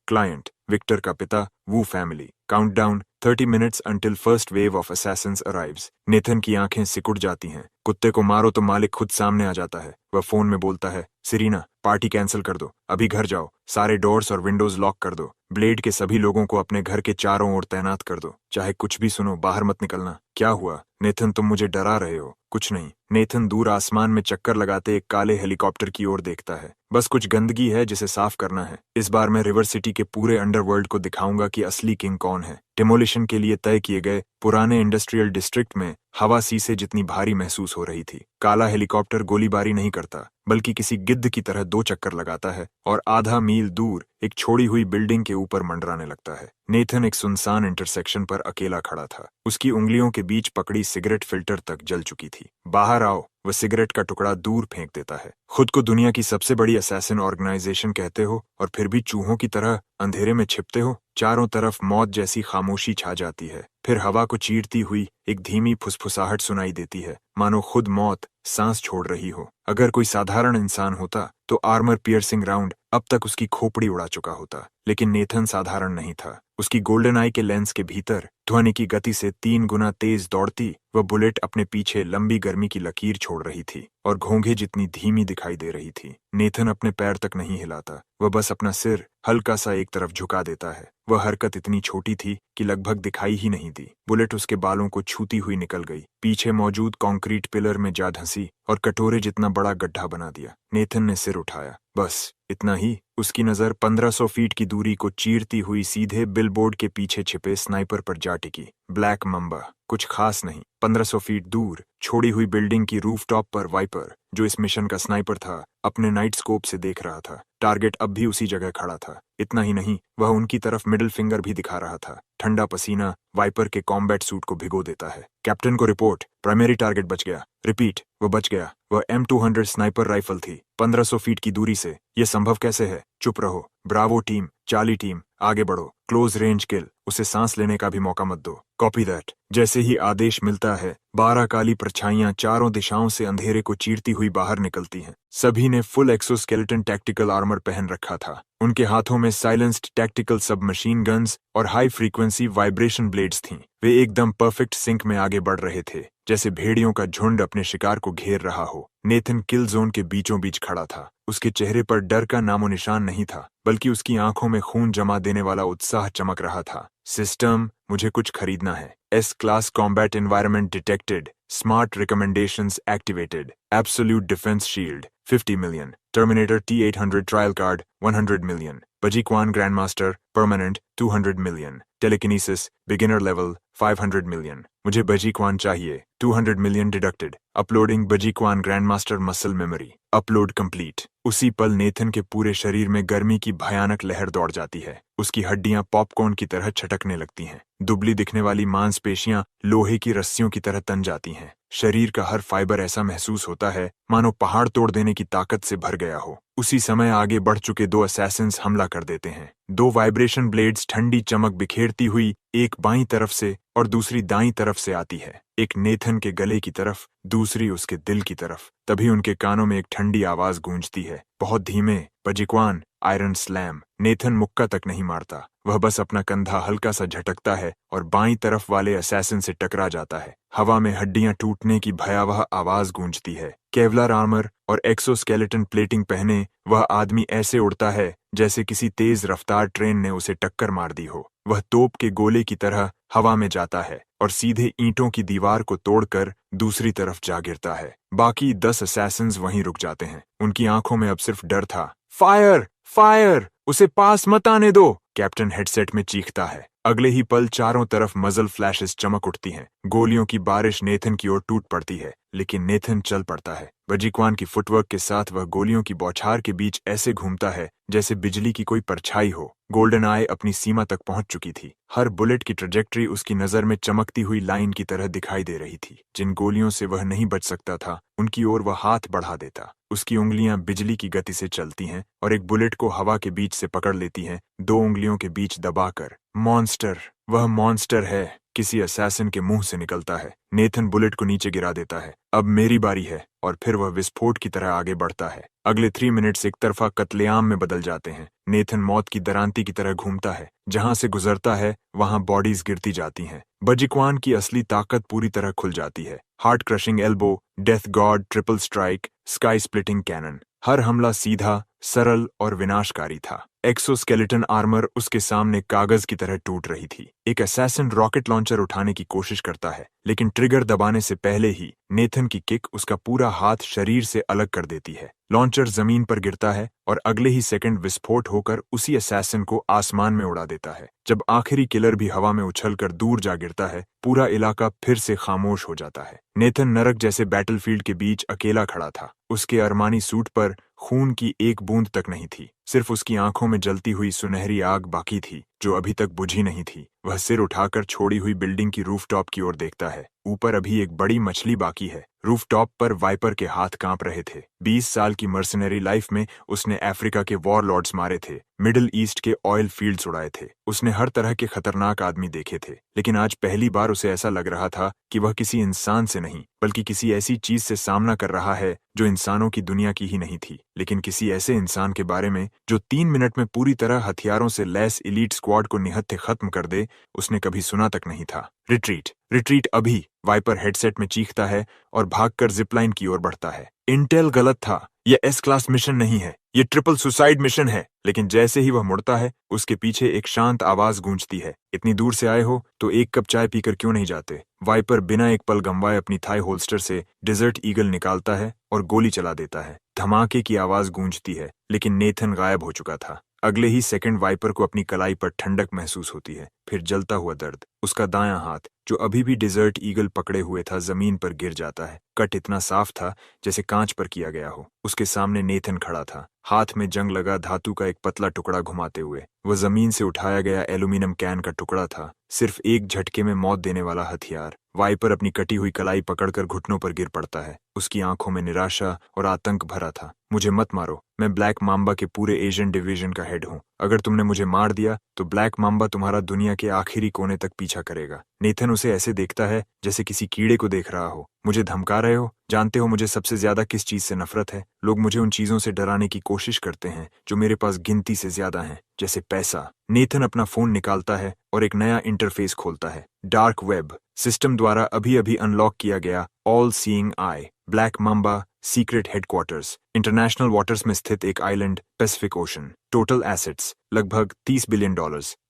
Client Victor का पिता, Wu family. Countdown 30 minutes until first wave of assassins arrives. Nathan की आंखें सिकुड़ जाती हैं। कुत्ते को मारो तो मालिक खुद सामने आ जाता है। वह फोन में बोलता है, सेरीना, पार्टी कैंसिल कर दो, अभी घर जाओ, सारे डोर्स और विंडोज लॉक कर दो, ब्लेड के सभी लोगों को अपने घर के चारों ओर तैनात कर दो, चाहे कुछ भी सुनो, बाहर मत निकलना। क्या हुआ? नेथन, तुम मुझे डरा रहे हो? कुछ नहीं। नेथन दूर आसमान में चक्कर लगाते एक काले हेलीकॉप्टर की ओर देखता है। बस कुछ गंदगी है जिसे साफ करना है। इस बार मैं रिवर सिटी के पूरे अंडरवर्ल्ड को दिखाऊंगा कि असली किंग कौन है। डिमोलिशन के लिए तय किए गए पुराने इंडस्ट्रियल डिस्ट्रिक्ट में हवा शीशे जितनी भारी महसूस हो रही थी। काला हेलीकॉप्टर गोलीबारी नहीं करता, बल्कि किसी गिद्ध की तरह 2 चक्कर लगाता है और आधा मील दूर एक छोड़ी हुई बिल्डिंग के ऊपर मंडराने लगता है। नेथन एक सुनसान इंटरसेक्शन पर अकेला खड़ा था। उसकी उंगलियों के बीच पकड़ी सिगरेट फिल्टर तक जल चुकी थी। बाहर आओ, वह सिगरेट का टुकड़ा दूर फेंक देता है। खुद को दुनिया की सबसे बड़ी असैसिन ऑर्गेनाइजेशन कहते हो और फिर भी चूहों की तरह अंधेरे में छिपते हो। चारों तरफ मौत जैसी खामोशी छा जाती है। फिर हवा को चीरती हुई एक धीमी फुसफुसाहट सुनाई देती है, मानो खुद मौत सांस छोड़ रही हो। अगर कोई साधारण इंसान होता तो आर्मर पियर्सिंग राउंड अब तक उसकी खोपड़ी उड़ा चुका होता, लेकिन नेथन साधारण नहीं था। उसकी गोल्डन आई के लेंस के भीतर ध्वनि की गति से 3 गुना तेज दौड़ती वह बुलेट अपने पीछे लंबी गर्मी की लकीर छोड़ रही थी और घोंघे जितनी धीमी दिखाई दे रही थी। नेथन अपने पैर तक नहीं हिलाता, वह बस अपना सिर हल्का सा एक तरफ झुका देता है। वह हरकत इतनी छोटी थी कि लगभग दिखाई ही नहीं दी। बुलेट उसके बालों को छूती हुई निकल गई, पीछे मौजूद कंक्रीट पिलर में जा धंसी और कटोरे जितना बड़ा गड्ढा बना दिया। नेथन ने सिर उठाया, बस इतना ही। उसकी नजर 1500 फीट की दूरी को चीरती हुई सीधे बिलबोर्ड के पीछे छिपे स्नाइपर पर जा टिकी। ब्लैक मंबा, कुछ खास नहीं। 1500 फीट दूर छोड़ी हुई बिल्डिंग की रूफटॉप पर वाइपर, जो इस मिशन का स्नाइपर था, अपने नाइट स्कोप से देख रहा था। टारगेट अब भी उसी जगह खड़ा था। इतना ही नहीं, वह उनकी तरफ मिडिल फिंगर भी दिखा रहा था। ठंडा पसीना वाइपर के कॉम्बैट सूट को भिगो देता है। कैप्टन को रिपोर्ट, प्राइमरी टारगेट बच गया। रिपीट, वह बच गया। वह M200 स्नाइपर राइफल थी, 1500 फीट की दूरी से। यह संभव कैसे है? चुप रहो। ब्रावो टीम, चार्ली टीम, आगे बढ़ो। क्लोज रेंज किल, उसे सांस लेने का भी मौका मत दो। Copy that. जैसे ही आदेश मिलता है, 12 काली परछाइयां चारों दिशाओं से अंधेरे को चीरती हुई बाहर निकलती हैं। सभी ने फुल एक्सोस्केलेटन टैक्टिकल आर्मर पहन रखा था। उनके हाथों में साइलेंस्ड टैक्टिकल सबमशीन गन्स और हाई फ्रीक्वेंसी वाइब्रेशन ब्लेड्स थीं। वे एकदम परफेक्ट सिंक में आगे बढ़ रहे थे, जैसे भेड़ियों का झुंड अपने शिकार को घेर रहा हो। नेथन किल जोन के बीचों बीच खड़ा था। उसके चेहरे पर डर का नामो निशान नहीं था, बल्कि उसकी आंखों में खून जमा देने वाला उत्साह चमक रहा था। सिस्टम, मुझे कुछ खरीदना है। S class combat environment detected. Smart recommendations activated. Absolute defence shield 50 million. Terminator T-800 trial card 100 million. Bajiquan grandmaster permanent 200 million. Telekinesis beginner level 500 million. मुझे बजीक्वान चाहिए। 200 million deducted. Uploading Bajiquan grandmaster muscle memory. Upload complete. उसी पल Nathan के पूरे शरीर में गर्मी की भयानक लहर दौड़ जाती है। उसकी हड्डियां पॉपकॉर्न की तरह छटकने लगती हैं। दुबली दिखने वाली मांसपेशियां लोहे की रस्सियों की तरह तन जाती हैं। शरीर का हर फाइबर ऐसा महसूस होता है मानो पहाड़ तोड़ देने की ताकत से भर गया हो। उसी समय आगे बढ़ चुके दो असैसिन्स हमला कर देते हैं। दो वाइब्रेशन ब्लेड्स ठंडी चमक बिखेरती हुई एक बाईं तरफ से और दूसरी दाईं तरफ से आती है। एक नेथन के गले की तरफ, दूसरी उसके दिल की तरफ। तभी उनके कानों में एक ठंडी आवाज गूंजती है, बहुत धीमे, बजीक्वान, आयरन स्लैम। नेथन मुक्का तक नहीं मारता, वह बस अपना कंधा हल्का सा झटकता है और बाईं तरफ वाले असैसिन से टकरा जाता है। हवा में हड्डियां टूटने की भयावह आवाज गूंजती है। केवलर आर्मर और एक्सोस्केलेटन प्लेटिंग पहने वह आदमी ऐसे उड़ता है जैसे किसी तेज रफ्तार ट्रेन ने उसे टक्कर मार दी हो। वह तोप के गोले की तरह हवा में जाता है और सीधे ईंटों की दीवार को तोड़कर दूसरी तरफ जा गिरता है। बाकी 10 असैसिन्स वहीं रुक जाते हैं। उनकी आंखों में अब सिर्फ डर था। फायर! फायर! उसे पास मत आने दो! कैप्टन हेडसेट में चीखता है। अगले ही पल चारों तरफ मजल फ्लैशेस चमक उठती हैं। गोलियों की बारिश नेथन की ओर टूट पड़ती है, लेकिन नेथन चल पड़ता है। बजीक्वान की फुटवर्क के साथ वह गोलियों की बौछार के बीच ऐसे घूमता है जैसे बिजली की कोई परछाई हो। गोल्डन आई अपनी सीमा तक पहुंच चुकी थी। हर बुलेट की ट्रैजेक्टरी उसकी नजर में चमकती हुई लाइन की तरह दिखाई दे रही थी। जिन गोलियों से वह नहीं बच सकता था, उनकी ओर वह हाथ बढ़ा देता। उसकी उंगलियां बिजली की गति से चलती हैं और एक बुलेट को हवा के बीच से पकड़ लेती हैं, 2 उंगलियों के बीच दबाकर। मॉन्स्टर! वह मॉन्स्टर है, किसी असैसिन के मुंह से निकलता है। नेथन बुलेट को नीचे गिरा देता है। अब मेरी बारी है, और फिर वह विस्फोट की तरह आगे बढ़ता है। अगले 3 मिनट्स एक तरफा कत्लेआम में बदल जाते हैं। नेथन मौत की दरांती की तरह घूमता है। जहां से गुजरता है वहां बॉडीज गिरती जाती हैं। बजीक्वान की असली ताकत पूरी तरह खुल जाती है। Heart crushing elbow, death god, triple strike, sky splitting cannon. हर हमला सीधा, सरल और विनाशकारी था। एक्सोस्केलेटन आर्मर उसके सामने कागज की तरह टूट रही थी। एक असैसिन रॉकेट लॉन्चर उठाने की कोशिश करता है, लेकिन ट्रिगर दबाने से पहले ही नेथन की किक उसका पूरा हाथ शरीर से अलग कर देती है। लॉन्चर जमीन पर गिरता है और अगले ही सेकंड विस्फोट होकर उसी असैसिन को आसमान में उड़ा देता है। जब आखिरी किलर भी हवा में उछलकर दूर जा गिरता है, पूरा इलाका फिर से खामोश हो जाता है। नेथन नरक जैसे बैटलफील्ड के बीच अकेला खड़ा था। उसके अरमानी सूट पर खून की एक बूंद तक नहीं थी। सिर्फ उसकी आंखों में जलती हुई सुनहरी आग बाकी थी, जो अभी तक बुझी नहीं थी। वह सिर उठाकर छोड़ी हुई बिल्डिंग की रूफटॉप की ओर देखता है। ऊपर अभी एक बड़ी मछली बाकी है। रूफटॉप पर वाइपर के हाथ कांप रहे थे। 20 साल की मर्सनरी लाइफ में उसने अफ्रीका के वॉरलॉर्ड्स मारे थे, मिडिल ईस्ट के ऑयल फील्ड्स उड़ाए थे। उसने हर तरह के खतरनाक आदमी देखे थे, लेकिन आज पहली बार उसे ऐसा लग रहा था कि वह किसी इंसान से नहीं, बल्कि किसी ऐसी चीज से सामना कर रहा है जो इंसानों की दुनिया की ही नहीं थी, लेकिन किसी ऐसे इंसान के बारे में जो 3 मिनट में पूरी तरह हथियारों से लैस इलीट स्क्वाड को निहत्थे खत्म कर दे, उसने कभी सुना तक नहीं था। रिट्रीट! रिट्रीट अभी! वाइपर हेडसेट में चीखता है और भागकर जिपलाइन की ओर बढ़ता है। इंटेल गलत था। यह एस क्लास मिशन नहीं है, ये ट्रिपल सुसाइड मिशन है। लेकिन जैसे ही वह मुड़ता है, उसके पीछे एक शांत आवाज गूंजती है। इतनी दूर से आए हो तो एक कप चाय पीकर क्यों नहीं जाते? वाइपर बिना एक पल गंवाए अपनी थाई होल्स्टर से डेजर्ट ईगल निकालता है और गोली चला देता है। धमाके की आवाज गूंजती है, लेकिन नेथन गायब हो चुका था। अगले ही सेकंड वाइपर को अपनी कलाई पर ठंडक महसूस होती है, फिर जलता हुआ दर्द। उसका दायां हाथ, जो अभी भी डेजर्ट ईगल पकड़े हुए था, जमीन पर गिर जाता है। कट इतना साफ था जैसे कांच पर किया गया हो। उसके सामने नेथन खड़ा था, हाथ में जंग लगा धातु का एक पतला टुकड़ा घुमाते हुए। वह जमीन से उठाया गया एल्यूमिनियम कैन का टुकड़ा था, सिर्फ एक झटके में मौत देने वाला हथियार। वाइपर अपनी कटी हुई कलाई पकड़कर घुटनों पर गिर पड़ता है। उसकी आंखों में निराशा और आतंक भरा था। मुझे मत मारो, मैं ब्लैक माम्बा के पूरे एशियन डिवीजन का हेड हूँ। अगर तुमने मुझे मार दिया तो ब्लैक माम्बा तुम्हारा दुनिया के आखिरी कोने तक पीछा करेगा। नेथन उसे ऐसे देखता है जैसे किसी कीड़े को देख रहा हो। मुझे धमका रहे हो? जानते हो मुझे सबसे ज्यादा किस चीज से नफरत है? लोग मुझे उन चीजों से डराने की कोशिश करते हैं जो मेरे पास गिनती से ज्यादा हैं, जैसे पैसा। नेथन अपना फोन निकालता है और एक नया इंटरफेस खोलता है। डार्क वेब सिस्टम द्वारा अभी अभी अनलॉक किया गया ऑल सीइंग आई, black mamba secret headquarters, international waters में स्थित एक island, Pacific ocean. Total assets लगभग $30 billion.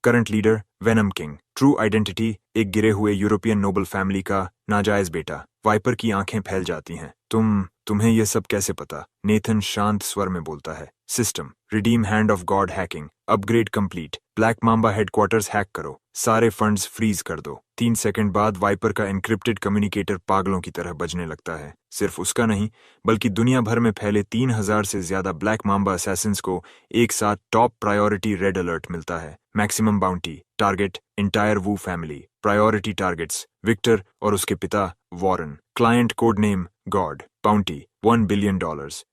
Current leader venom king. True identity एक गिरे हुए यूरोपियन नोबल फैमिली का नाजायज बेटा। वाइपर की आंखें फैल जाती हैं। तुम्हें यह सब कैसे पता? नेथन शांत स्वर में बोलता है। System redeem hand of God hacking upgrade complete. Black mamba headquarters hack करो, सारे फंड्स फ्रीज कर दो। 3 सेकंड बाद वाइपर का एन्क्रिप्टेड कम्युनिकेटर पागलों की तरह बजने लगता है। सिर्फ उसका नहीं, बल्कि दुनिया भर में फैले 3000 से ज्यादा ब्लैक माम्बा असैसिन्स को एक साथ टॉप प्रायोरिटी रेड अलर्ट मिलता है। मैक्सिमम बाउंटी टारगेट इंटायर वू फैमिली। प्रायोरिटी टारगेट्स विक्टर और उसके पिता Warren. Client code name God. Bounty $1 billion.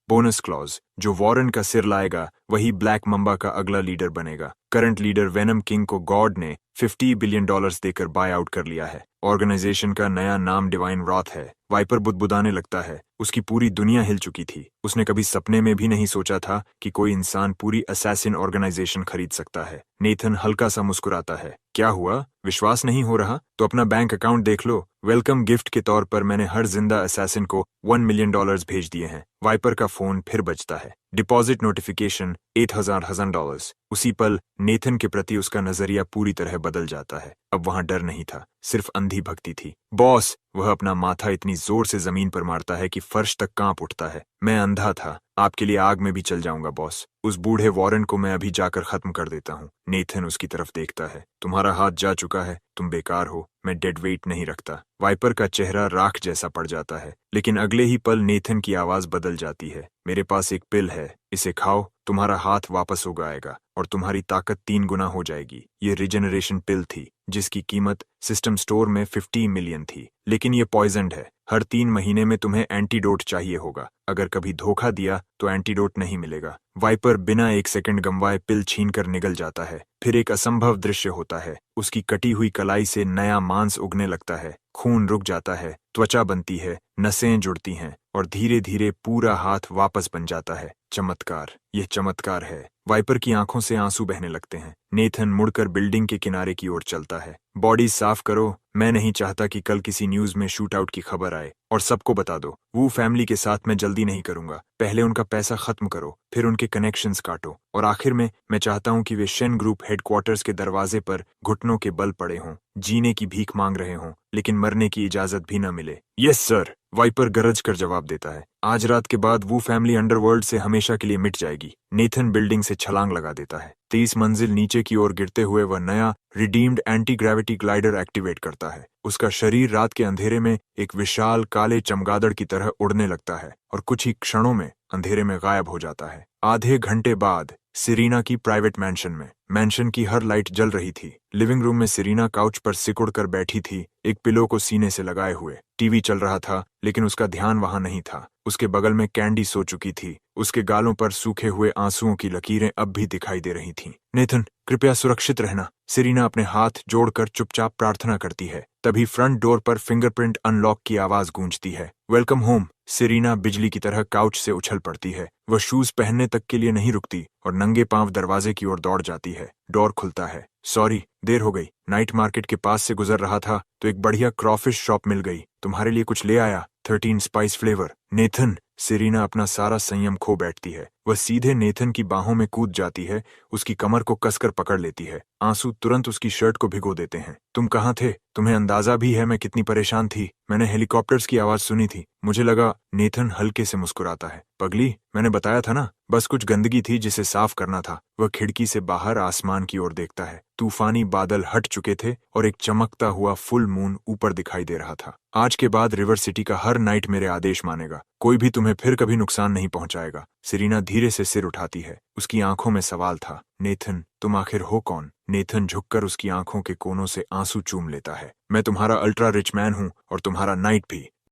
Bonus clause जो वॉरेन का सिर लाएगा वही ब्लैक मम्बा का अगला लीडर बनेगा। करंट लीडर वेनम किंग को गॉड ने $50 बिलियन देकर बाय आउट कर लिया है। ऑर्गेनाइजेशन का नया नाम डिवाइन रॉथ है। वाइपर बुदबुदाने लगता है। उसकी पूरी दुनिया हिल चुकी थी। उसने कभी सपने में भी नहीं सोचा था कि कोई इंसान पूरी असैसिन ऑर्गेनाइजेशन खरीद सकता है। नेथन हल्का सा मुस्कुराता है। क्या हुआ? विश्वास नहीं हो रहा? तो अपना बैंक अकाउंट देख लो। वेलकम गिफ्ट के तौर पर मैंने हर जिंदा असैसिन को $1 मिलियन भेज दिए हैं। वाइपर का फोन फिर बजता है। Deposit notification $8,000। उसी पल नेथन के प्रति उसका नजरिया पूरी तरह बदल जाता है। अब वहां डर नहीं था, सिर्फ अंधी भक्ति थी। बॉस! वह अपना माथा इतनी जोर से जमीन पर मारता है कि फर्श तक कांप उठता है। मैं अंधा था, आपके लिए आग में भी चल जाऊंगा बॉस। उस बूढ़े वॉरेन को मैं अभी जाकर खत्म कर देता हूँ। नेथन उसकी तरफ देखता है। तुम्हारा हाथ जा चुका है, तुम बेकार हो, मैं डेड वेट नहीं रखता। वाइपर का चेहरा राख जैसा पड़ जाता है, लेकिन अगले ही पल नेथन की आवाज बदल जाती है। मेरे पास एक पिल है, इसे खाओ, तुम्हारा हाथ वापस उग आएगा और तुम्हारी ताकत 3 गुना हो जाएगी। ये रिजेनरेशन पिल थी जिसकी कीमत सिस्टम स्टोर में 50 मिलियन थी, लेकिन ये पॉइजन्ड है। हर 3 महीने में तुम्हें एंटीडोट चाहिए होगा। अगर कभी धोखा दिया तो एंटीडोट नहीं मिलेगा। वाइपर बिना 1 सेकंड गंवाए पिल छीनकर निगल जाता है। फिर एक असंभव दृश्य होता है। उसकी कटी हुई कलाई से नया मांस उगने लगता है। खून रुक जाता है, त्वचा बनती है, नसें जुड़ती हैं और धीरे धीरे पूरा हाथ वापस बन जाता है। चमत्कार! यह चमत्कार है। वाइपर की आंखों से आंसू बहने लगते हैं। नेथन मुड़कर बिल्डिंग के किनारे की ओर चलता है। बॉडी साफ करो, मैं नहीं चाहता कि कल किसी न्यूज में शूट आउट की खबर आए। और सबको बता दो, वो फैमिली के साथ मैं जल्दी नहीं करूंगा। पहले उनका पैसा खत्म करो, फिर उनके कनेक्शंस काटो, और आखिर में मैं चाहता हूं कि वे शेन ग्रुप हेडक्वार्टर्स के दरवाजे पर घुटनों के बल पड़े हों, जीने की भीख मांग रहे हों, लेकिन मरने की इजाजत भी न मिले। Yes sir! वाइपर गरज कर जवाब देता है। आज रात के बाद वो फैमिली अंडरवर्ल्ड से हमेशा के लिए मिट जाएगी। नेथन बिल्डिंग से छलांग लगा देता है। 30 मंजिल नीचे की ओर गिरते हुए वह नया redeemed anti gravity glider activate करता है। उसका शरीर रात के अंधेरे में एक विशाल काले चमगादड़ की तरह उड़ने लगता है और कुछ ही क्षणों में अंधेरे में गायब हो जाता है। आधे घंटे बाद सिरीना की प्राइवेट मैंशन में मैंशन की हर लाइट जल रही थी। लिविंग रूम में सिरीना काउच पर सिकुड़ कर बैठी थी, एक पिलो को सीने से लगाए हुए। टीवी चल रहा था, लेकिन उसका ध्यान वहां नहीं था। उसके बगल में कैंडी सो चुकी थी। उसके गालों पर सूखे हुए आंसुओं की लकीरें अब भी दिखाई दे रही थीं। नेथन, कृपया सुरक्षित रहना। सिरीना अपने हाथ जोड़कर चुपचाप प्रार्थना करती है। तभी फ्रंट डोर पर फिंगरप्रिंट अनलॉक की आवाज गूंजती है। Welcome home. सिरीना बिजली की तरह काउच से उछल पड़ती है। वह शूज पहनने तक के लिए नहीं रुकती और नंगे पांव दरवाजे की ओर दौड़ जाती है। डोर खुलता है। सॉरी, देर हो गई। नाइट मार्केट के पास से गुजर रहा था तो एक बढ़िया क्रॉफिश शॉप मिल गई। तुम्हारे लिए कुछ ले आया, 13 स्पाइस फ्लेवर। नेथन! सिरीना अपना सारा संयम खो बैठती है। वह सीधे नेथन की बाहों में कूद जाती है, उसकी कमर को कसकर पकड़ लेती है। आंसू तुरंत उसकी शर्ट को भिगो देते हैं। तुम कहाँ थे? तुम्हें अंदाजा भी है मैं कितनी परेशान थी? मैंने हेलीकॉप्टर्स की आवाज सुनी थी, मुझे लगा। नेथन हल्के से मुस्कुराता है। पगली, मैंने बताया था ना, बस कुछ गंदगी थी जिसे साफ करना था। वह खिड़की से बाहर आसमान की ओर देखता है। तूफानी बादल हट चुके थे और एक चमकता हुआ फुल मून ऊपर दिखाई दे रहा था। आज के बाद रिवर सिटी का हर नाइट मेरे आदेश मानेगा। कोई भी तुम्हें फिर कभी नुकसान नहीं पहुंचाएगा। सिरीना धीरे से सिर उठाती है। उसकी आंखों में सवाल था। नेथन, तुम आखिर हो कौन? नेथन झुककर उसकी आंखों के कोनों से आंसू चूम लेता है। मैं तुम्हारा अल्ट्रा रिच मैन हूं और तुम्हारा नाइट भी।